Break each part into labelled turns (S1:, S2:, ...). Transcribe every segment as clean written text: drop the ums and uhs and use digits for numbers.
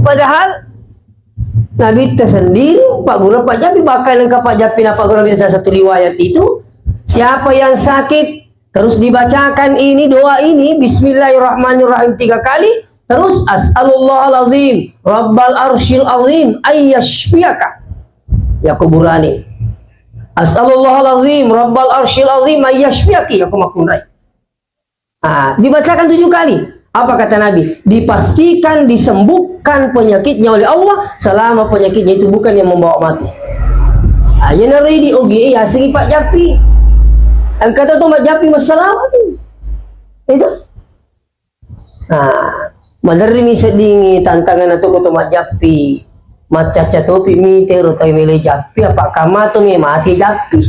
S1: Padahal Nabi tersendiri Pak Guru Pak Japi bakal lengkap Pak Japi Pak Guru salah satu riwayat itu, siapa yang sakit terus dibacakan ini doa ini Bismillahirrahmanirrahim 3 kali, terus as'alullahal azim rabbal arsyil azim ayyashfiyaka ya kuburani, as'alullahal azim rabbal arsyil azim ayyashfiyaki ya kumakunrai. Dibacakan 7 kali. Apa kata Nabi? Dipastikan disembuhkan penyakitnya oleh Allah selama penyakitnya itu bukan yang membawa mati. Ya nari di ogi ya segi Pak Japi. Ang kata tu Pak Japi masalah itu. Madari mi sedingi tantangan atau kata Pak Japi. Macaca topi mi tero tay mele Japi apa kamato mi mati Japi.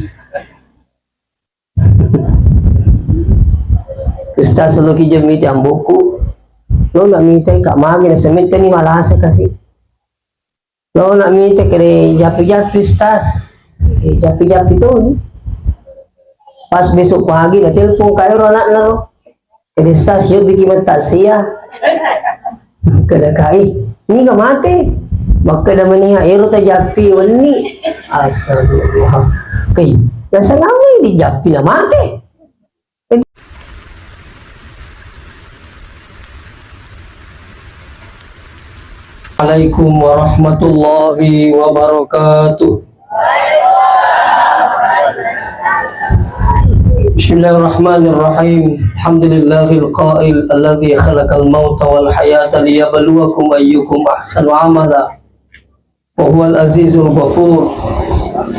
S1: Ustaz selalu kijam miti amboku lo nak miti kak magi na semente ni malasa kasi lo nak miti kere japi-japi Ustaz japi-japi tu ni pas besok pagi na telepon kayo anak na lo kere Ustaz yuk bikin mentasya kada kai ini ka mati baka naman niya ero ta japi wani astagfirullah kay nasa namin di japi na mati. Assalamualaikum warahmatullahi wabarakatuh. Bismillahirrahmanirrahim. Alhamdulillahil qail alladzi khalaqal mauta wal hayata liyabluwakum ayyukum ahsanu amala. Wa huwal azizul ghafur.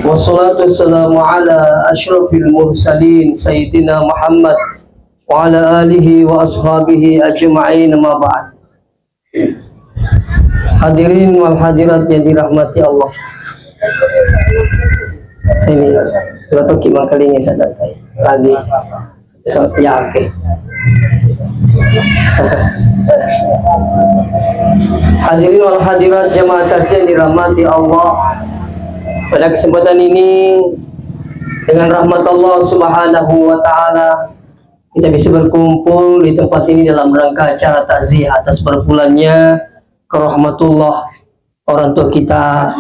S1: Wassalatu wassalamu ala asyrafil mursalin sayyidina Muhammad wa ala alihi wa ashabihi ajma'in ma ba'd. Hadirin wal hadirat yang dirahmati Allah. Ini waktu kima kalinya saya datang lagi. So, ya oke. Hadirin wal hadirat jemaah yang dirahmati Allah. Pada kesempatan ini dengan rahmat Allah Subhanahu wa taala kita bisa berkumpul di tempat ini dalam rangka acara takziah atas berpulangnya rahmatullah orang tua kita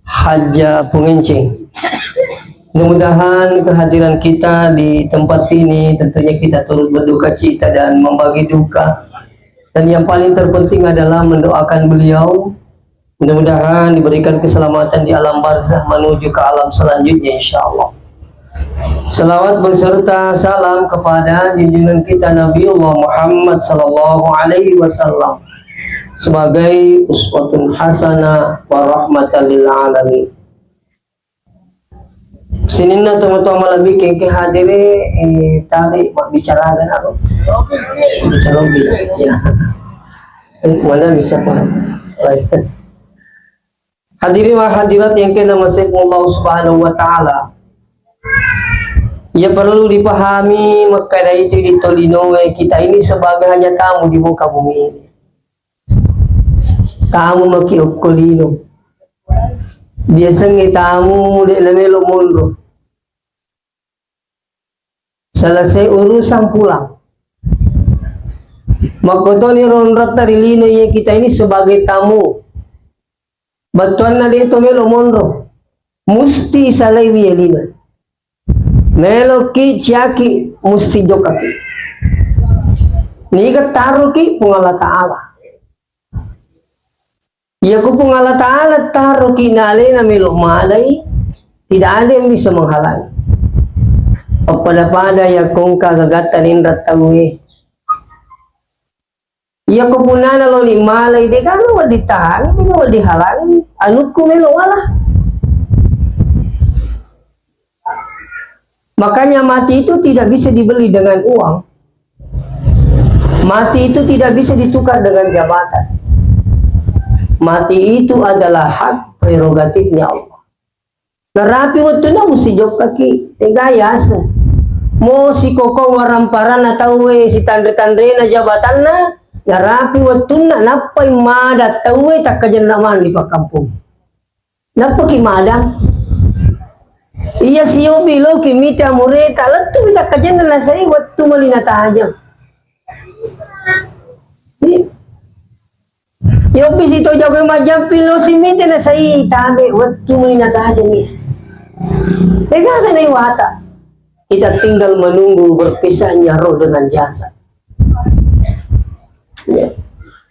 S1: Haja Pengencing. Mudah-mudahan kehadiran kita di tempat ini tentunya kita turut berduka cita dan membagi duka, dan yang paling terpenting adalah mendoakan beliau mudah-mudahan diberikan keselamatan di alam barzah menuju ke alam selanjutnya insyaallah. Salawat beserta salam kepada junjungan kita Nabiullah Muhammad sallallahu alaihi wasallam sebagai uswatun hasanah wa rahmatan lil alamin. Sinin na teman-teman lebih ke hadire tabi bicarakan aku. Bicara lebih ya. Mana bisa paham. Hadirin wa hadirat yang kena masih Allah Subhanahu wa taala. Ya perlu dipahami maka itu ditolinowe kita ini sebagai hanya tamu di muka bumi ini. Tamu maki okolino biasanya tamu di lemelo mundo selesai urusan pulang makoto ni ronrat dari lino yang kita ini sebagai tamu batuan na dito melo mundo musti salai wiya lima melo ki ciaki musti jokaki ni taruh ki pungala ta'ala. Ya kupung Allah Ta'ala taruh kinali na milok malay, tidak ada yang bisa menghalangi. Pada ya kung kagagatan indrat tawi. Ya kupunana lo ni malay, di ka nga waditahan, di ka wadihalangi. Anut ko milok wala. Makanya mati itu tidak bisa dibeli dengan uang. Mati itu tidak bisa ditukar dengan jabatan. Mati itu adalah hak prerogatifnya Allah. Narapi waktu na mesti jok kaki tegayas. Mo si koko waramparan atau si tanda-tanda na jabatan na narapi waktu na napay mada tawe tak kajan naman di pakampung. Napaki madam. Iya siyo bilo kimita mureta latu tak kajan na saya waktu malinata aja. Yo bisito jago macam pilo simite na sai tabe waktu melina taja nih. Tega kan wata. Kita tinggal menunggu berpisahnya roh dengan jasad. Ya.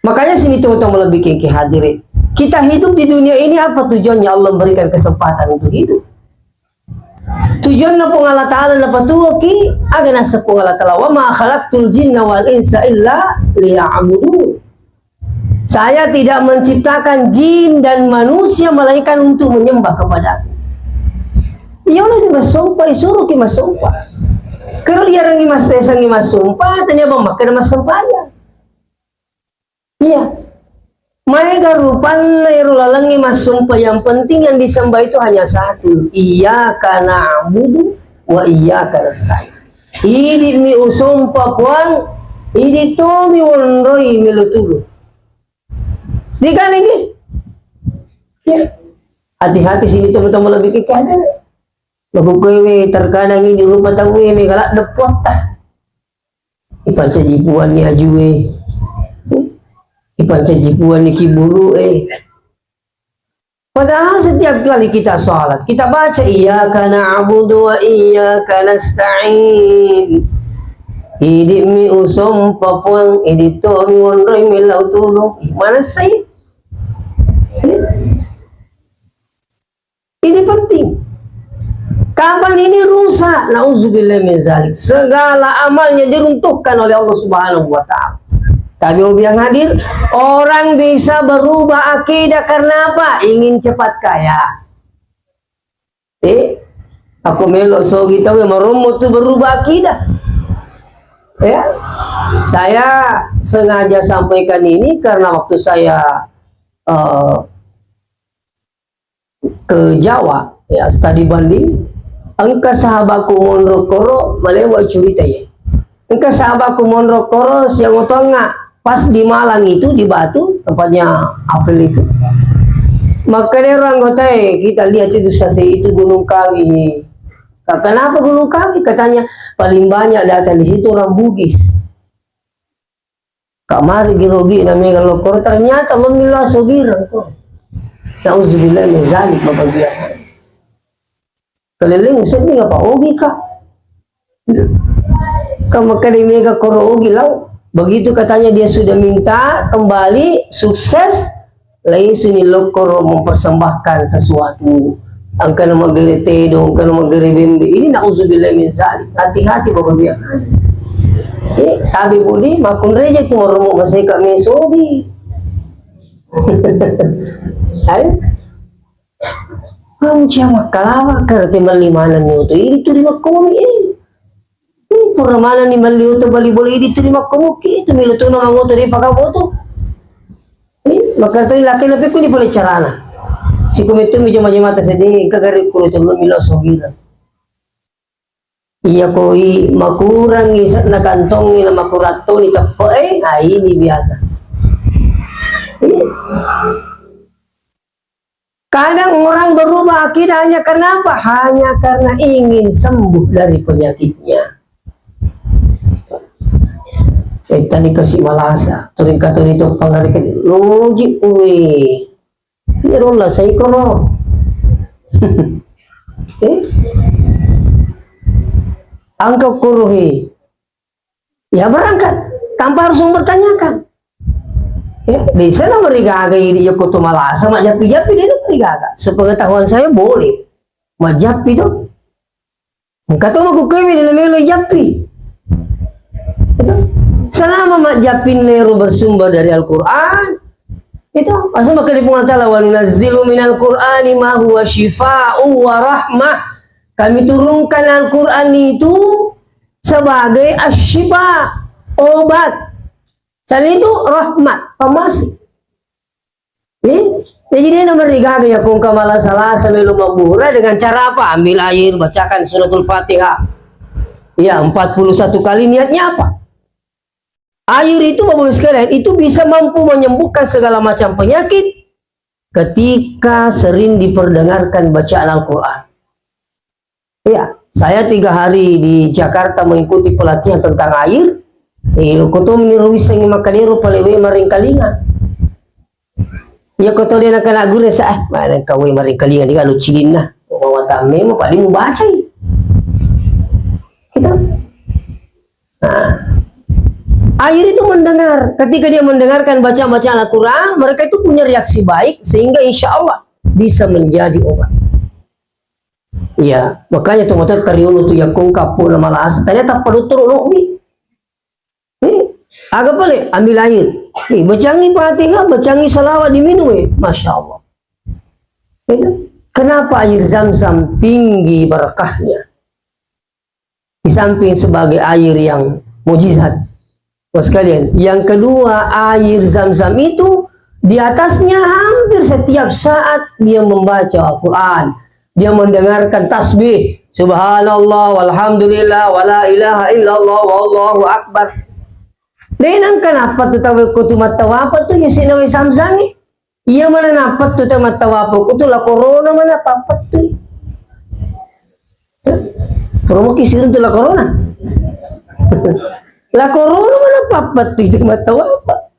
S1: Makanya sini teman-teman lebih ke hadirin. Kita hidup di dunia ini apa tujuannya? Allah berikan kesempatan untuk hidup. Tujuan na pong Allah Ta'ala na patuki aga nasa pong Allah Ta'ala wa ma khalaqtul jinna wal insa illa liya'budun. Saya tidak menciptakan jin dan manusia melainkan untuk menyembah kepada aku. Iya udah masumpa suruh ki masumpa. Kalau dia orang mas esang masumpa tanya bang makan mas sempaya. Iya. Mereka rupan lalangi mas sumpah, yang penting yang disembah itu hanya satu. Iyyaka na'budu wa iyyaka nasta'in. Ini mi usumpa kuan, ini to mi wonroi melutulu. Dikali ini. Ya. Hati-hati sini teman-teman lebih kekadang. Magkukuwe terkadang ini rupa tahu me galak depot tah. Ipanca jipuan ni ajuwe. Ipanca jipuan ni kiburu Padahal setiap kali kita sholat, kita baca iyyaka na'budu wa iyyaka nasta'in. Hidik mi usum papuang idito mi wonroi mi lautulu. Mana sih? Ini penting. Kapan ini rusak? Nauzubillah min zalik. Segala amalnya diruntuhkan oleh Allah Subhanahu wa Ta'ala. Tapi yang hadir, orang bisa berubah akidah karena apa? Ingin cepat kaya. Aku melok so kita merumut tuh berubah akidah. Ya, saya sengaja sampaikan ini karena waktu saya ke Jawa, ya studi banding, engka sahabatku monrokoro melewa cerita ya. Engka sahabatku monrokoro siang tengah. Pas di Malang itu, di Batu, tempatnya April itu. Makanya orang kota kita lihat itu stasiun itu Gunung Kawi. Kenapa Gunung Kawi? Katanya paling banyak datang di situ orang Bugis. Kamari girogi namanya kalau ternyata memilah sogirang kok. Nauzubillah min zalik bapak dia. Keliling usah ni apa ogi kak? Kamu kadang mega koro ogi lau. Begitu katanya dia sudah minta kembali sukses, lain sini lokor mempersembahkan sesuatu. Angka nama gerete dong, angka nama gerebembe. Ini nauzubillah min zalik. Hati-hati bapak biar. Tapi budi makun reja itu mau masih kami sobi. Ayo, kamu cuma kalawa kerja malimanan itu. Ini terima komi. Pernah ni maliu tu bali boleh diterima komuki tu milu tu nama ngoto di pakaboto. Maka tu laki lebih ku ni boleh carana. Si kumitu mi joma joma ta sedi kagari ku tu milo sogira. Iya koi makurang isat na kantong ni makurato ni tapo ini biasa. Kadang orang berubah akidahnya karena apa? Hanya karena ingin sembuh dari penyakitnya. Tani kasih malasa, turin katon itu pangarikan logi uwe, biarlah saya kono, angka kuruhi, ya berangkat tanpa harus mempertanyakan. Di sana merigaga ini ya kutu malasa, majapi-japi dia merigaga. Sepengetahuan saya boleh, majapi itu, kata aku kami dalam melo japi, itu. Selama mak japin neru bersumber dari Al-Quran, itu asal maka di Allah Ta'ala wa nunazzilu minal Qur'ani ma huwa shifa'u wa rahmah. Kami turunkan Al-Quran itu sebagai asyifa, obat. Selain itu rahmat, pemasi. Jadi dia nomor tiga ya kung kamala salah sambil lumabura dengan cara apa? Ambil air, bacakan suratul Fatihah. Ya 41 kali, niatnya apa? Air itu bapak sekalian itu bisa mampu menyembuhkan segala macam penyakit ketika sering diperdengarkan bacaan Al-Quran. Ya, saya 3 hari di Jakarta mengikuti pelatihan tentang air. Lukutum niruwi sengi makaniru palewe maring kalingan. Ya kau tahu dia nak kena guna sah. Mana kau mari kali dia kalau cilin lah. Bawa tamme mau paling mau baca. Kita. Air itu mendengar. Ketika dia mendengarkan bacaan Al-Quran, mereka itu punya reaksi baik sehingga insya Allah bisa menjadi obat. Ya, makanya tu motor teriulu tu yakung kapur nama lahas. Ternyata perlu turun ni. Agak boleh ambil air. Bercanggih Fatihah, bercanggih salawat diminum. Masya Allah. Kenapa air Zam-Zam tinggi berkahnya? Di samping sebagai air yang mujizat. Sekalian, yang kedua, air Zam-Zam itu di atasnya hampir setiap saat dia membaca Al-Quran, dia mendengarkan tasbih, subhanallah, walhamdulillah, wala ilaha illallah, wallahu akbar. Denang kenapa tu tahu kutu mata apa tu ya sinawi Zam-Zam ni? Ia mana napat tu tahu mata apa kutu la corona mana apa tu? Promo kisir tu la corona. La corona mana papat itu mata apa?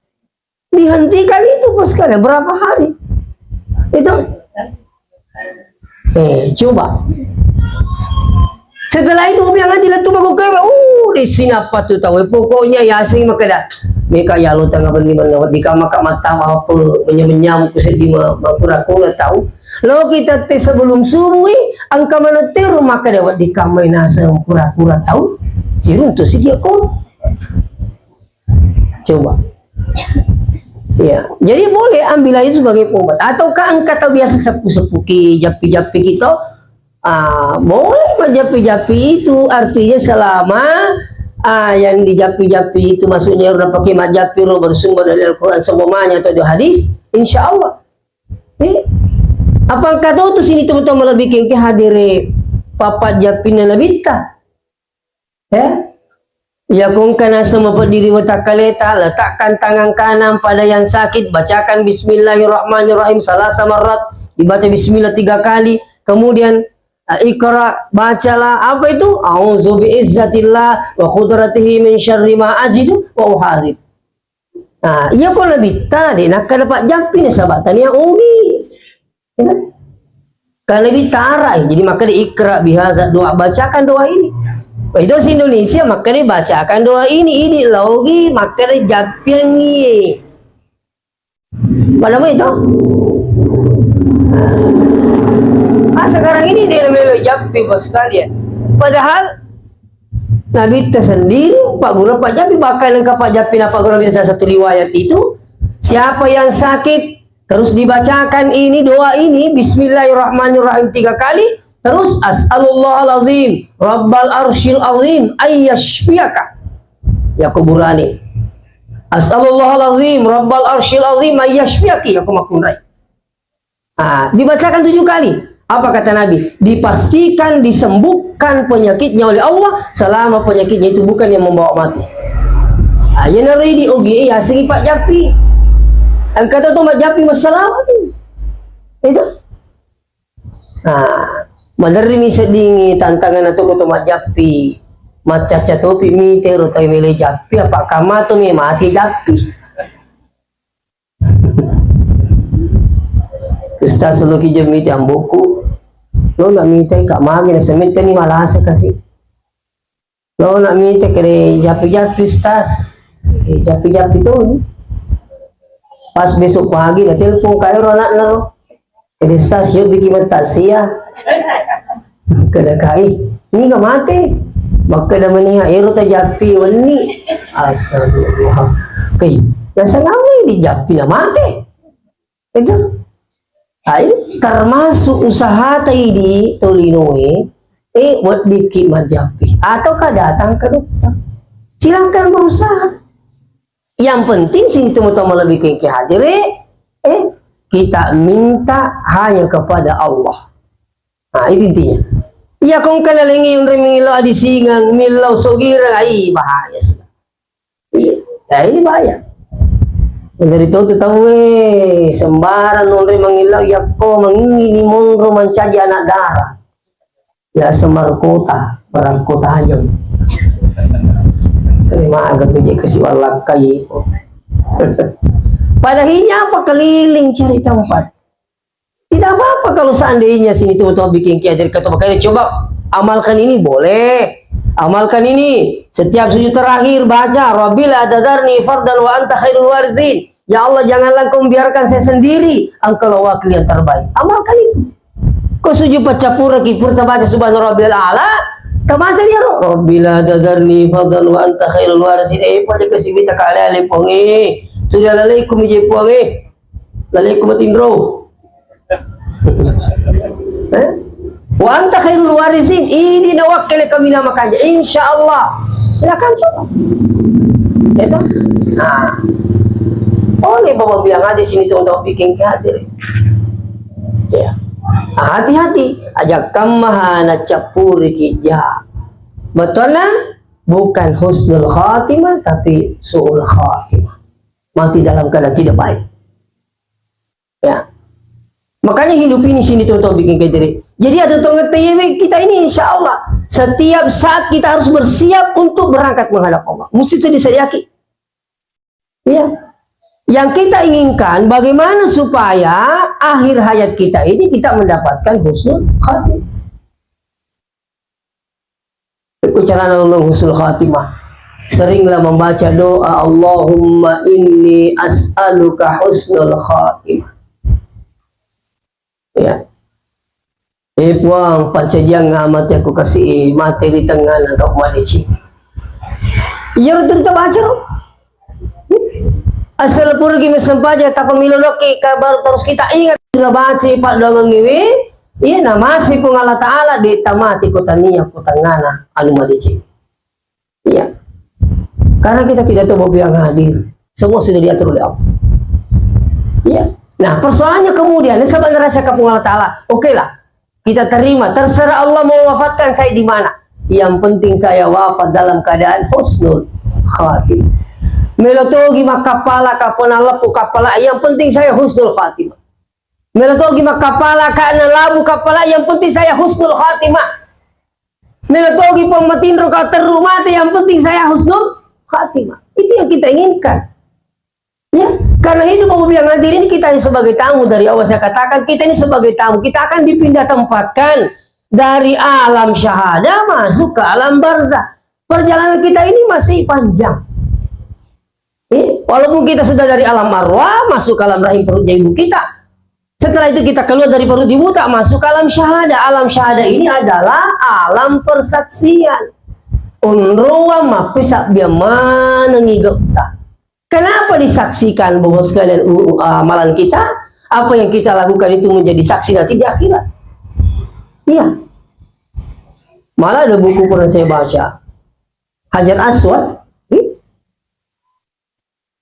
S1: Dihentikan itu pas sekali berapa hari? Itu coba. Setelah itu biar nanti lah tu bagus ke? Di sini apa tu tahu? Pokoknya ya asing makadah. Mereka ya lo tengah berliman di kamar mata apa menyam kusedih makura-kura tahu. Lo kita tes sebelum subuh angka mana ter maka dapat di kamar nasa kura-kura tahu. Sirun tu si dia kok. Coba. Ya, jadi boleh ambil air sebagai obat. Ataukah angkat tahu biasa sepuki japi-japi kita? Boleh menjapi-japi itu artinya selama yang dijapi-japi itu maksudnya udah pakai majapi bersumber dari Al-Quran semuanya atau di hadis, insya Allah. Apa kata tu sini tu betul melebihkan ke hadiri papa japina nabita? Ya kung kana semua diri watakaleta, letakkan tangan kanan pada yang sakit, bacakan Bismillahirrahmanirrahim salah samarat, dibaca Bismillah 3 kali, kemudian Iqra, bacalah apa itu? A'udzu biizzatillah wa qudratihi min syarri ma ajidu wa uhadzib. Iya kok lebih tadi nak dapat japi sahabatan ya umi. Kan lebih tarai, jadi maka diikra bihadza doa, bacakan doa ini. Itu si Indonesia maka dibacakan doa ini lagi maka japiangi. Padahal itu. Sekarang ini dia melo japi bos sekalian. Padahal Nabi tersendiri Pak Guru Pak Japi bakal lengkap Pak Japi Pak Guru salah satu riwayat itu siapa yang sakit terus dibacakan ini doa ini Bismillahirrahmanirrahim 3 kali terus as'alullahal-azim rabbal arsyil azim ayyashfiyaka ya kuburani as'alullahal-azim rabbal arsyil azim ayyashfiyaki ya kumakunrai. Dibacakan 7 kali. Apa kata Nabi? Dipastikan disembuhkan penyakitnya oleh Allah selama penyakitnya itu bukan yang membawa mati. Ya nari di OGE ya segi Pak Japi. Kata tu Pak Japi masalah itu. Madari mi sedingi tantangan atau kata Pak Japi. Macaca topi mi teru tahu mele Japi apa kama tu mi mati Japi. Kita selalu kijam miti amboku, lo nak miti kak magi na semente ni malah kasih. Lo nak miti kere japi-japi stas, japi-japi tu ni. Pas besok pagi na telepon kayo anak na lo, kere stas yo bikin mentasia, kena kai, ni ka mati, baka na maniha ero ta japi wani, astagfirullah, kay, nasa ngawi di japi na mati, itu. Ini termasuk usaha tadi Tolinoe buat bikin majapi ataukah datang ke dokter silahkan berusaha yang penting sini teman-teman lebih ke hadiri kita minta hanya kepada Allah. Itu intinya ya kung kanalingi yung remilo adi singang milaw sogira bahaya sudah ini bahaya. Dari itu tahu sembarang nuri mengilau ya ko mengingini mongro mencaji anak darah ya semar kota barang kota aja terima agak tujuh kesiwalak kayi Padahinya apa keliling cari tempat. Tidak apa-apa kalau seandainya sini teman-teman bikin kiai dari ketua makanya coba amalkan ini boleh. Amalkan ini setiap sujud terakhir baca Rabbil adadarni fardan wa anta khairul warithin. Ya Allah janganlah kau biarkan saya sendiri, engkau wakil yang terbaik. Amalkan itu. Kau sujud baca pura kipur baca subhana rabbil a'la, kau baca dia Rabbil adadarni fardan wa anta khairul warithin. Pada kesibita ka ale pongi. Sudah lalai ku mije puange. Lalai ku matindro. Wa anta khairul warithin. Ini nawakil kami namakannya insyaallah. Silakan coba. Itu. Nah. Oleh bapak bilang di sini tuh untuk bikin hadir. Ya. Hati-hati. Ajak kamahana capuri kijah. Betul nah? Bukan husnul khatimah tapi su'ul khatimah. Mati dalam keadaan tidak baik. Ya. Makanya hidup ini sini tuh untuk bikin diri. Jadi ada untuk ngerti kita ini insya Allah setiap saat kita harus bersiap untuk berangkat menghadap Allah. Mesti itu disediakan. Ya. Yang kita inginkan bagaimana supaya akhir hayat kita ini kita mendapatkan husnul khatimah. Ucapan Allah husnul khatimah. Seringlah membaca doa Allahumma inni as'aluka husnul khatimah. Ya. Puang pacajang amat aku kasih mati di tengah atau malici. Ya kita baca. Asal pergi mesempaja tak pemiloki kabar terus kita ingat sudah baca pak dalam ini. Iya nama si Allah Ta'ala di tamati kota niya kota ngana anu malici. Iya. Karena kita tidak tahu bahwa yang hadir. Semua sudah diatur oleh Allah. Ya. Nah, persoalannya kemudian, sebenarnya rasa kapung Allah Ta'ala. Oke lah, kita terima. Terserah Allah mau wafatkan saya di mana. Yang penting saya wafat dalam keadaan husnul khatimah. Melotogi makapala kapona lepu kapala. Yang penting saya husnul khatimah. Melotogi makapala kana labu kapala. Yang penting saya husnul khatimah. Melotogi pematindro ka teru mati. Yang penting saya husnul khatimah. Itu yang kita inginkan. Ya, karena hidup yang hadir ini kita ini sebagai tamu dari awal saya katakan kita ini sebagai tamu. Kita akan dipindah tempatkan dari alam syahadah masuk ke alam barzah. Perjalanan kita ini masih panjang. Walaupun kita sudah dari alam arwah masuk ke alam rahim perutnya ibu kita. Setelah itu kita keluar dari perut ibu tak masuk ke alam syahadah. Alam syahadah ini adalah alam persaksian. Unruwa mapisak dia manengigota. Kenapa disaksikan bahwa sekalian amalan kita, apa yang kita lakukan itu menjadi saksi nanti di akhirat? Iya. Malah ada buku pernah saya baca, Hajar Aswad,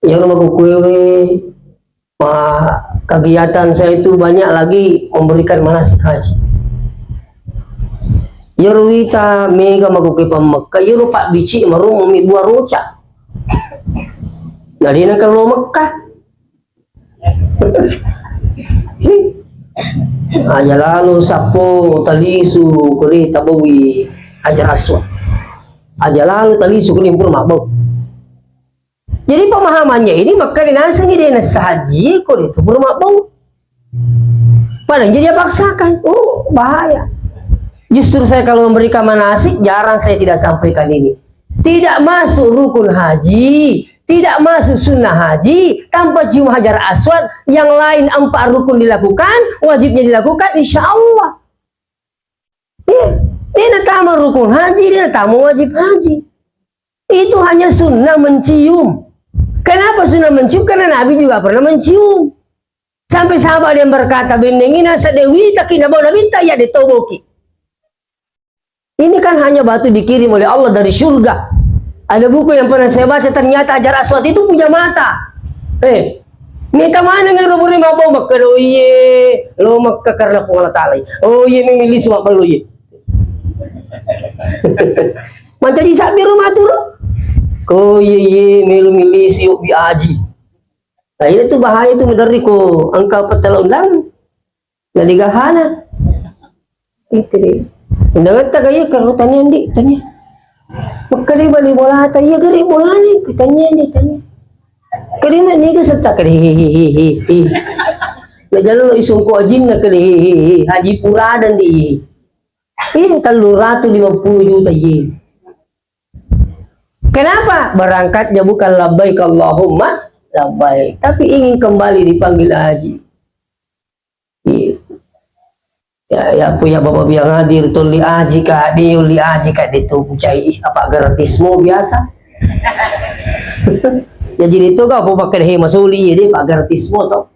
S1: yang nama kue, kegiatan saya itu banyak lagi memberikan manasik haji. Yerwita mega magukai pamaka yero pak bici maru mi buah roca. Dari nak kalau Mekah. Aja lalu sapo talisu kuri tabawi Hajar Aswad. Aja lalu talisu kuri pun mabuk. Jadi pemahamannya ini maka dinasanya dia nasahaji kuri itu pun mabuk. Padahal jadi dia paksakan. Oh bahaya. Justru saya kalau memberikan manasik jarang saya tidak sampaikan ini. Tidak masuk rukun haji, tidak masuk sunnah haji tanpa cium Hajar Aswad. Yang lain 4 rukun dilakukan, wajibnya dilakukan, insya Allah. Dia natama rukun haji, dia natama wajib haji. Itu hanya sunnah mencium. Kenapa sunnah mencium? Karena Nabi juga pernah mencium. Sampai sahabat yang berkata, bendengina sadewi takina bawa minta ya ditoboki. Ini kan hanya batu dikirim oleh Allah dari surga. Ada buku yang pernah saya baca, ternyata Hajar Aswad itu punya mata. Nita mana nga rumor ni mabaw makalo iye. Lo magkakarna po nga natalay. Oh iye mimili sumapalo iye. Manca di sabi rumaturo. Ko iye milumili siyo biaji. Nah ini tuh bahaya tuh dari ko angka petalaundang. Naligahana. Itu deh. Undangan tagaya kalau tanya di tanya. Magkali bali bola tanya gari bola ni tanya di tanya. Kelima ni ke serta ke hehehe. Na jalan lo isung ko ajin na ke hehehe. Haji Pura dan di. Ini 350 juta ye. Kenapa? Berangkatnya bukan labbaik Allahumma labbaik, tapi ingin kembali dipanggil haji. Ya punya bapak biang hadir tuh li haji kak dia li haji kak itu pucai apa gratismo biasa. Ya jadi itu kau pakai he masuli dia pak gratismo toh.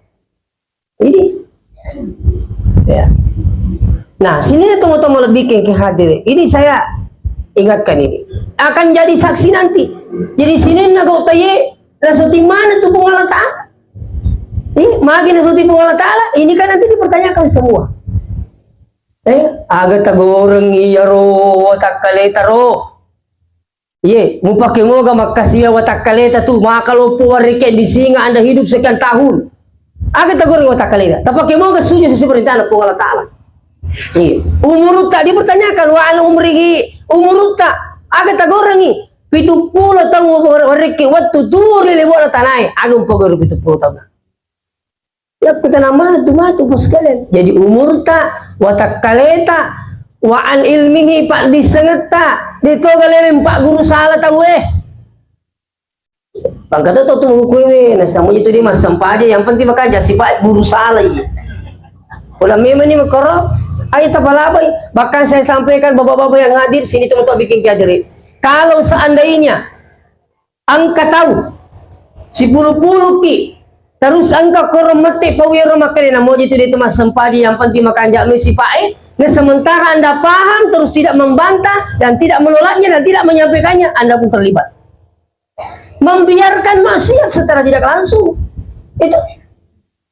S1: Ini. Ya. Nah, sini tunggu-tunggu lebih ke hadir. Ini saya ingatkan ini. Akan jadi saksi nanti. Jadi sini nak kau tanya, nasuti mana tuh Allah Ta'ala? Ini magi nasuti Allah Ta'ala. Ini kan nanti dipertanyakan semua. Agak tagoreng iya ro watak kaleta ro. Ye, mau pakai moga makasih watak kaleta tuh. Maka lo puarike di singa Anda hidup sekian tahun. Agak tagoreng watak kaleta. Tapi pakai moga sujud sesuai perintah Allah Ta'ala. Umur tak dipertanyakan wa an umrihi umur tak agak tagorangi 70 tahun wareke waktu turi lewat tanai agak pogor 70 tahun ya kita nama tu matu sekalian jadi umur tak watak kaleta wa an ilmihi pak disengeta dito galen pak guru salah tahu pangkata tu tunggu kue nah sama itu dia mas sampah aja yang penting maka si pak guru salah ulah memang ni makoro. Ayo tapalabai, bahkan saya sampaikan bapak-bapak yang hadir sini teman-teman bikin hadirin. Kalau seandainya angka tahu si puluh-puluh ki terus angka korang mati pawiro makan mau itu dia mas sempadi yang penting makan jakmi si pae. Nah sementara Anda paham terus tidak membantah dan tidak menolaknya dan tidak menyampaikannya, Anda pun terlibat. Membiarkan maksiat secara tidak langsung itu.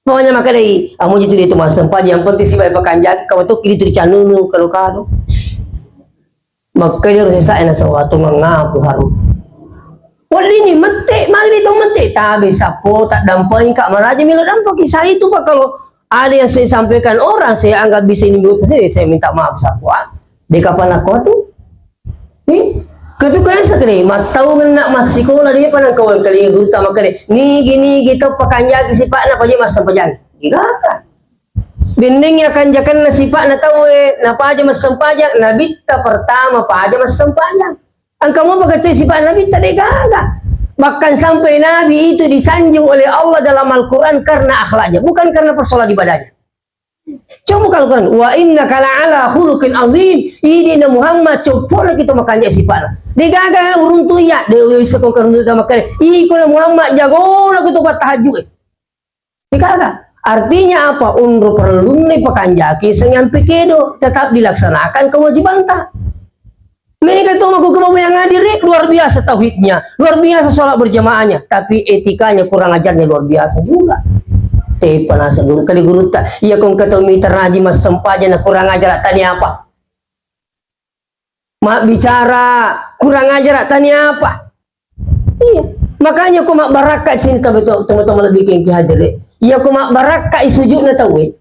S1: Pokoknya maka dari amu itu dia mas sempat yang penting sih baik pakanjak kau tu kiri turi canunu kalau kado maka dia harus selesai nasa waktu mengaku haru wali ni mete mari tu mete tak bisa po tak dampai kak maraja mila dampak kisah itu pak kalau ada yang saya sampaikan orang saya anggap bisa ini saya minta maaf sapua di kapan aku tu tapi kau yang sekali mat tahu nak masih sekolah dia panang kau kali guru tak makan ni gini gitu pakanjak sifat nak aja mas sampajang gila bending ya kanjakan na sifat na tahu napa aja mas sampajang nabi ta pertama pa aja mas sampajang ang kamu pakai sifat nabi tak degaga bahkan sampai nabi itu disanjung oleh Allah dalam Al-Quran karena akhlaknya bukan karena persoalan ibadahnya. Coba kalau kan wa innaka la'ala khuluqin azim ini na Muhammad coba kita makannya sifat digaga urun tu ya de bisa kau kan untuk makan iko na Muhammad jago na kita buat tahajud digaga artinya apa unru perlu ni pakanjaki senyampe kedo tetap dilaksanakan kewajiban tak mereka itu aku kemau yang hadir luar biasa tauhidnya luar biasa sholat berjamaahnya tapi etikanya kurang ajarnya luar biasa juga panasa guru kali guru tak iya kong kata umi ternaji mas sempaja na kurang ajar tanya apa mak bicara kurang ajar tanya apa iya makanya aku mak barakat sini teman-teman lebih kengki hadir iya aku mak barakat sujud na tahu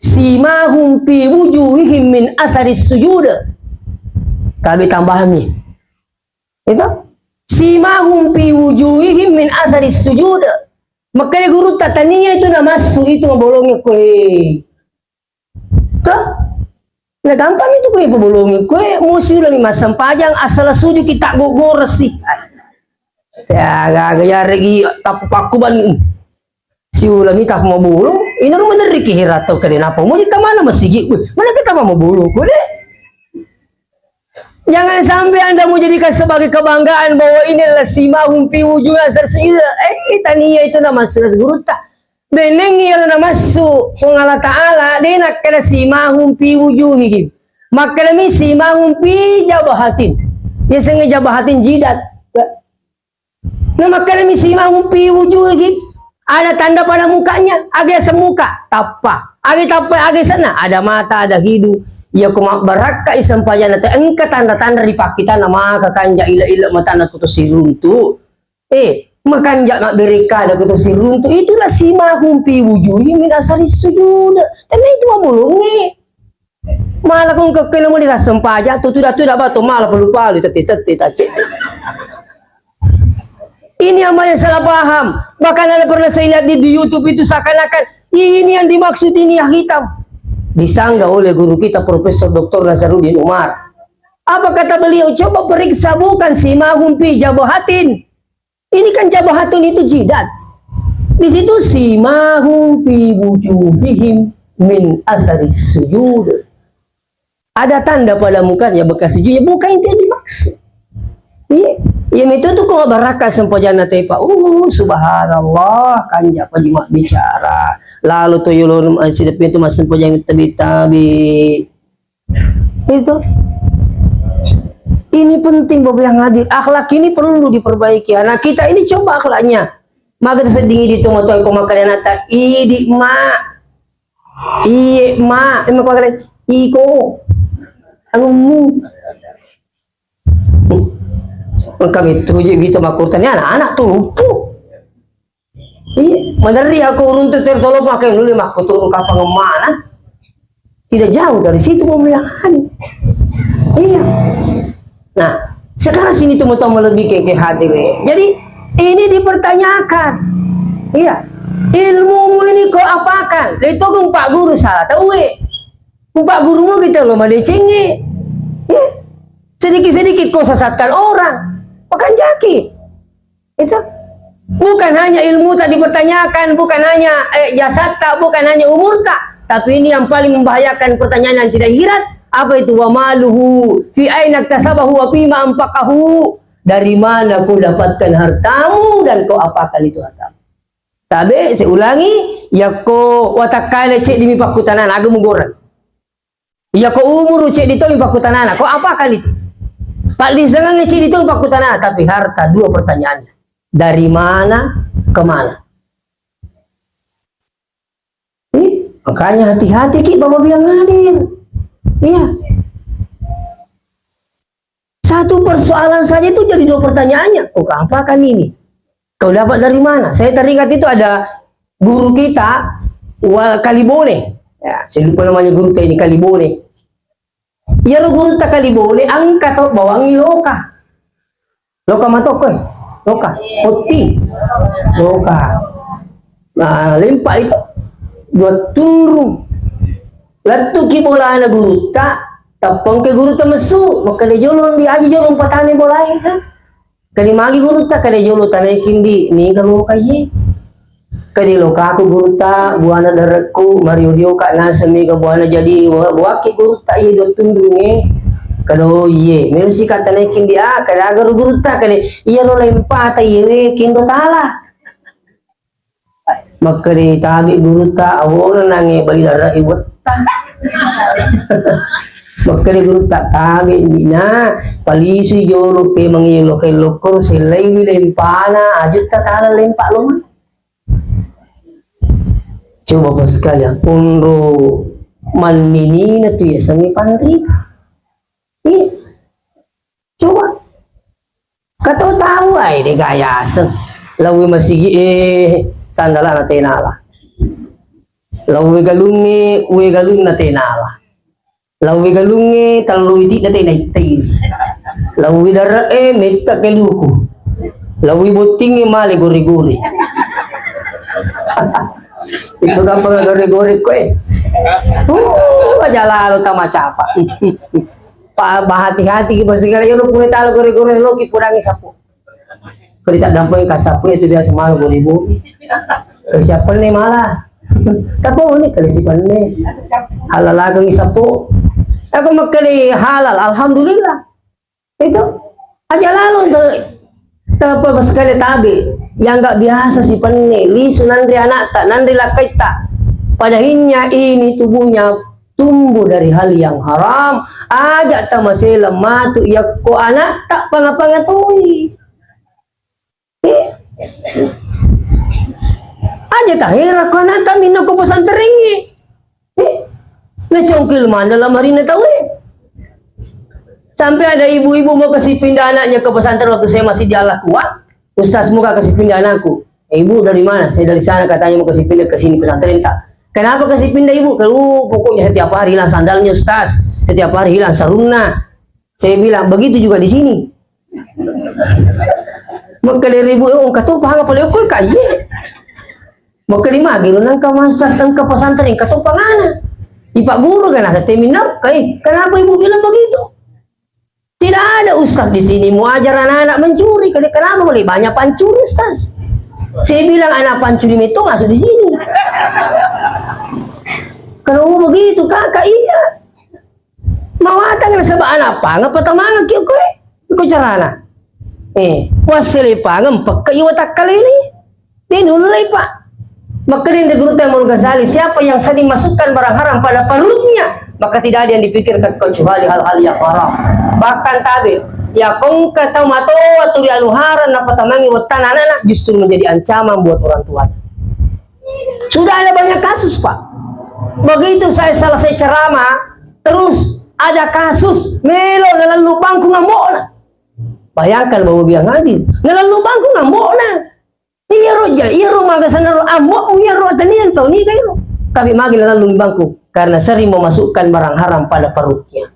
S1: simahum fi wujuhihim min athari sujud kami tambahan nih itu simahum fi wujuhihim min athari sujud makanya guru tataninya itu nak masuk itu membolongi kue. Tuh, nah gampang itu kue membolongi kue. Musuh lebih masam pajang asal sujud kita gogor sih. Ya gaya regi tapu paku bani. Si ulam ini tak mau bolong. Ini rumah dari kihira atau kenapa? Mau kita mana masih gitu? Mana kita mau bolong kue deh? Jangan sampai Anda mau jadikan sebagai kebanggaan bahwa ini adalah simahum fi wujuhihim tersila. Tania itu nama surat guru tak. Beneng yang nama masuk Allah Ta'ala dia nak kena simahum fi wujuhihim. Maka demi simahum fi jabahatin. Dia sengaja jabahatin jidat. Nah maka demi simahum fi wujuhihim. Ada tanda pada mukanya, agak semuka, tapa. Agak sana, ada mata, ada hidung. Ya kuma baraka isang payan natin engka tanda-tanda ripakita na mga kakanja ila-ila mata na kuto si runtu makanja na berika na kuto si runtu itulah simahum fi wujuhihim min asari sujud karena itu mabulungi malah kung kakailan mo nila sampaja tu tidak ba to malah palu-palu tati tace Ini yang banyak salah paham. Bahkan ada pernah saya lihat di YouTube itu seakan-akan ini yang dimaksud ini yang hitam. Disanggah oleh guru kita Profesor Dr. Nazarudin Umar. Apa kata beliau? Coba periksa bukan simahum fi jabahatin. Ini kan jabahatun itu jidat. Di situ simahum fi wujuhihim min asaris sujud. Ada tanda pada mukanya bekas sujudnya, bukan itu yang dimaksud. Iya. Yang itu tuh kok baraka sempojana tepa. Subhanallah, kanja pajimak bicara. Lalu tuh yulun sidap itu mas sempojana tabi-tabi. Itu. Ini penting Bapak yang hadir. Akhlak ini perlu diperbaiki. Anak kita ini coba akhlaknya. Maka sedingi di tunggu tuh kau makan nata. Idi ma. Iye ma. Emang kau kata iko. Anumu. Kami tujuh gitu makurtannya anak-anak tuh lumpuh. Iya, madari aku untuk tertolong pakai dulu mak turun kapal kemana? Tidak jauh dari situ pemeliharaan. Iya. Nah, sekarang sini teman-teman lebih ke hadir. Jadi ini dipertanyakan. Iya. Ilmumu ini kau apakan? Itu Pak Guru salah tahu Pak Gurumu kita loh malecenge. Sedikit-sedikit kau sesatkan orang. Bukan jaki. Itu bukan hanya ilmu tak dipertanyakan, bukan hanya jasad tak, bukan hanya umur tak, tapi ini yang paling membahayakan pertanyaan yang tidak hirat. Apa itu? Wa maluhu fi aina iktasabahu wa fima anfaqahu. Dari mana kau dapatkan hartamu dan kau apakan itu hartamu? Tapi saya ulangi, ya kau watakala cek di mipakutanan agak menggoran. Ya kau umur cek di mipakutanan, kau apakan itu? Pak Lisang ngecil itu Pak Kutana, tapi harta dua pertanyaannya. Dari mana ke mana? Makanya hati-hati Ki Bapak yang hadir. Iya. Satu persoalan saja itu jadi dua pertanyaannya. Kau apakan ini? Kau dapat dari mana? Saya teringat itu ada guru kita, Kalibone. Ya, saya lupa namanya guru kita ini Kalibone. Ya lo guru tak kali boleh angkat atau bawangi loka matok loka putih loka. Nah lempak itu dua tunrung latu ki bola na guru tak tapong ke guru temesu maka dia jolong di aja jolong patane bolai ha kali magi guru tak kali jolo tanai kindi ni kalau kaye kali loka aku guru tak buana daratku Mario Dio kak nasemi ke buana jadi buaki guru tak ye dua tundunge kalau ye meru si kata naikin dia kada agar guru tak kali iya lo lempata ye kindo tala maka di tabi guru tak awon nange bali darah iwat maka di guru tak tabi bina palisi jolo pe mangilo kay lokor silay lempana ajut tak tala lempak lo mah. Coba Bapak sekalian, unro manini na tuya sangi pandrita. Coba. Kataw tahu ay di gayasan. Lawi masigi sandala na tenala. Lawi galung na tenala. Lawi galungi taluy di na tenaytay. Lawi dara mekta keluko. Lawi buting mali guri-guri. Itu gampang gori-gori ko aja lalu tama capa bahati-hati kita segala yun punya talo gori-gori lo kurangi sapu kalau tak damping kasapu itu biasa malu gori-gori kalau siapa nih malah sapu nih kalau siapa nih halal lagang sapu aku makali halal alhamdulillah itu aja lalu apa sekali tabi yang nggak biasa si peneli nandri anak tak nandri lakai tak padahinya ini tubuhnya tumbuh dari hal yang haram aja tak masih lemah tu ya ko anak tak pangapangatui aja tak heran ko anak tak minum ko pasan teringi na congkil mana dalam hari na tahu sampai ada ibu-ibu mau kasih pindah anaknya ke pesantren waktu saya masih di Al-Quwa. Ustaz muka kasih pindah anakku. Ibu dari mana? Saya dari sana katanya mau kasih pindah ke sini pesantren tak. Kenapa kasih pindah ibu? Kalau pokoknya setiap hari hilang sandalnya Ustaz. Setiap hari hilang sarungnya. Saya bilang begitu juga di sini. Maka dari ribu orang kata pahang apa leo kaya. Maka di magi nang kamasas nang ke pesantren kata pangana. Ipak guru kan asa terminal, kenapa ibu bilang begitu? Tidak ada ustaz di sini mau ajar anak-anak mencuri. Kenapa boleh banyak pancuri ustaz? Saya bilang anak pancuri itu masuk di sini. Kalau begitu kakak iya. Mau atang na sabaan apa? Ngapa tamangan kiyo ko eh? Iko carana. Wasili pa ngampak kayo watak kali ini. Tinulay pa. Maka din guru Imam Ghazali, siapa yang sering masukkan barang haram pada perutnya, maka tidak ada yang dipikirkan kecuali hal-hal yang haram. Bahkan tabi, ya kong kata mato atau di anuharan apa tamangi watan anak justru menjadi ancaman buat orang tua. Sudah ada banyak kasus pak. Begitu saya selesai ceramah, terus ada kasus melo dalam lubangku ngamuk na. Bayangkan bahwa biang adil dalam lubangku ngamuk na. Iya roja, iya ro maga sana amok iya ro tanian tau ni kayo. Kami magi dalam lubangku karena sering memasukkan barang haram pada perutnya.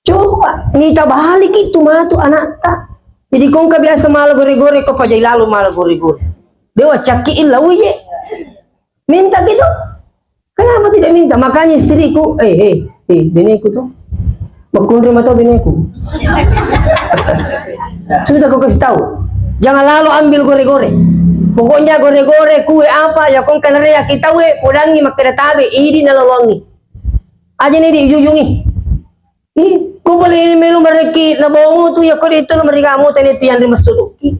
S1: Coba nita balik itu matu anak tak. Jadi kong biasa malah gore-gore ko pajai lalu malah gore-gore. Dewa cakiin lah uye. Minta gitu. Kenapa tidak minta? Makanya istriku, bineku tuh. Magkundri mata bineku. Sudah kau kasih tahu. Jangan lalu ambil gore-gore. Pokoknya gore-gore kue apa ya kong kanarea kita we podangi makadatabe ini nalalongi. Aja nih diujungi. Kung boleh ini melu mereki na bongo tu ya ko dito na mereka mo tani tiyan di masuduki.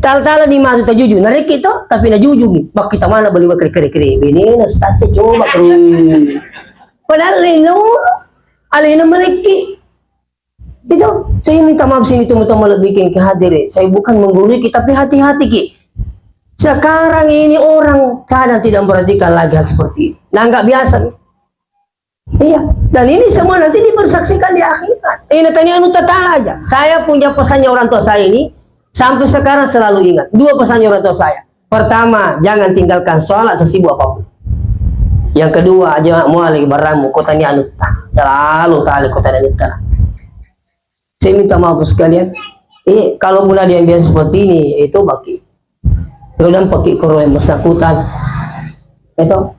S1: Tal-tala di matu ta juju nareki to tapi na jujungi. Bak kita mana beli kere-kere ini na stase coba kru. Padahal no alin na mereki. Itu saya minta maaf sini teman-teman lebih ke hadir. Saya bukan menggurui kita tapi hati-hati ki. Sekarang ini orang kadang tidak memperhatikan lagi hal seperti ini. Nah nggak biasa. Iya, dan ini semua nanti dipersaksikan di akhirat. Ini tanya anu tatala aja. Saya punya pesannya orang tua saya ini sampai sekarang selalu ingat. Dua pesannya orang tua saya. Pertama, jangan tinggalkan sholat sesibuk apapun. Yang kedua, jangan mualik baramu kota ni anu ta. Lalu tali kota ni anu ta. Saya minta maaf sekalian. Kalau mulai dia biasa seperti ini, itu baki. Kemudian pakai koro yang bersangkutan. Itu.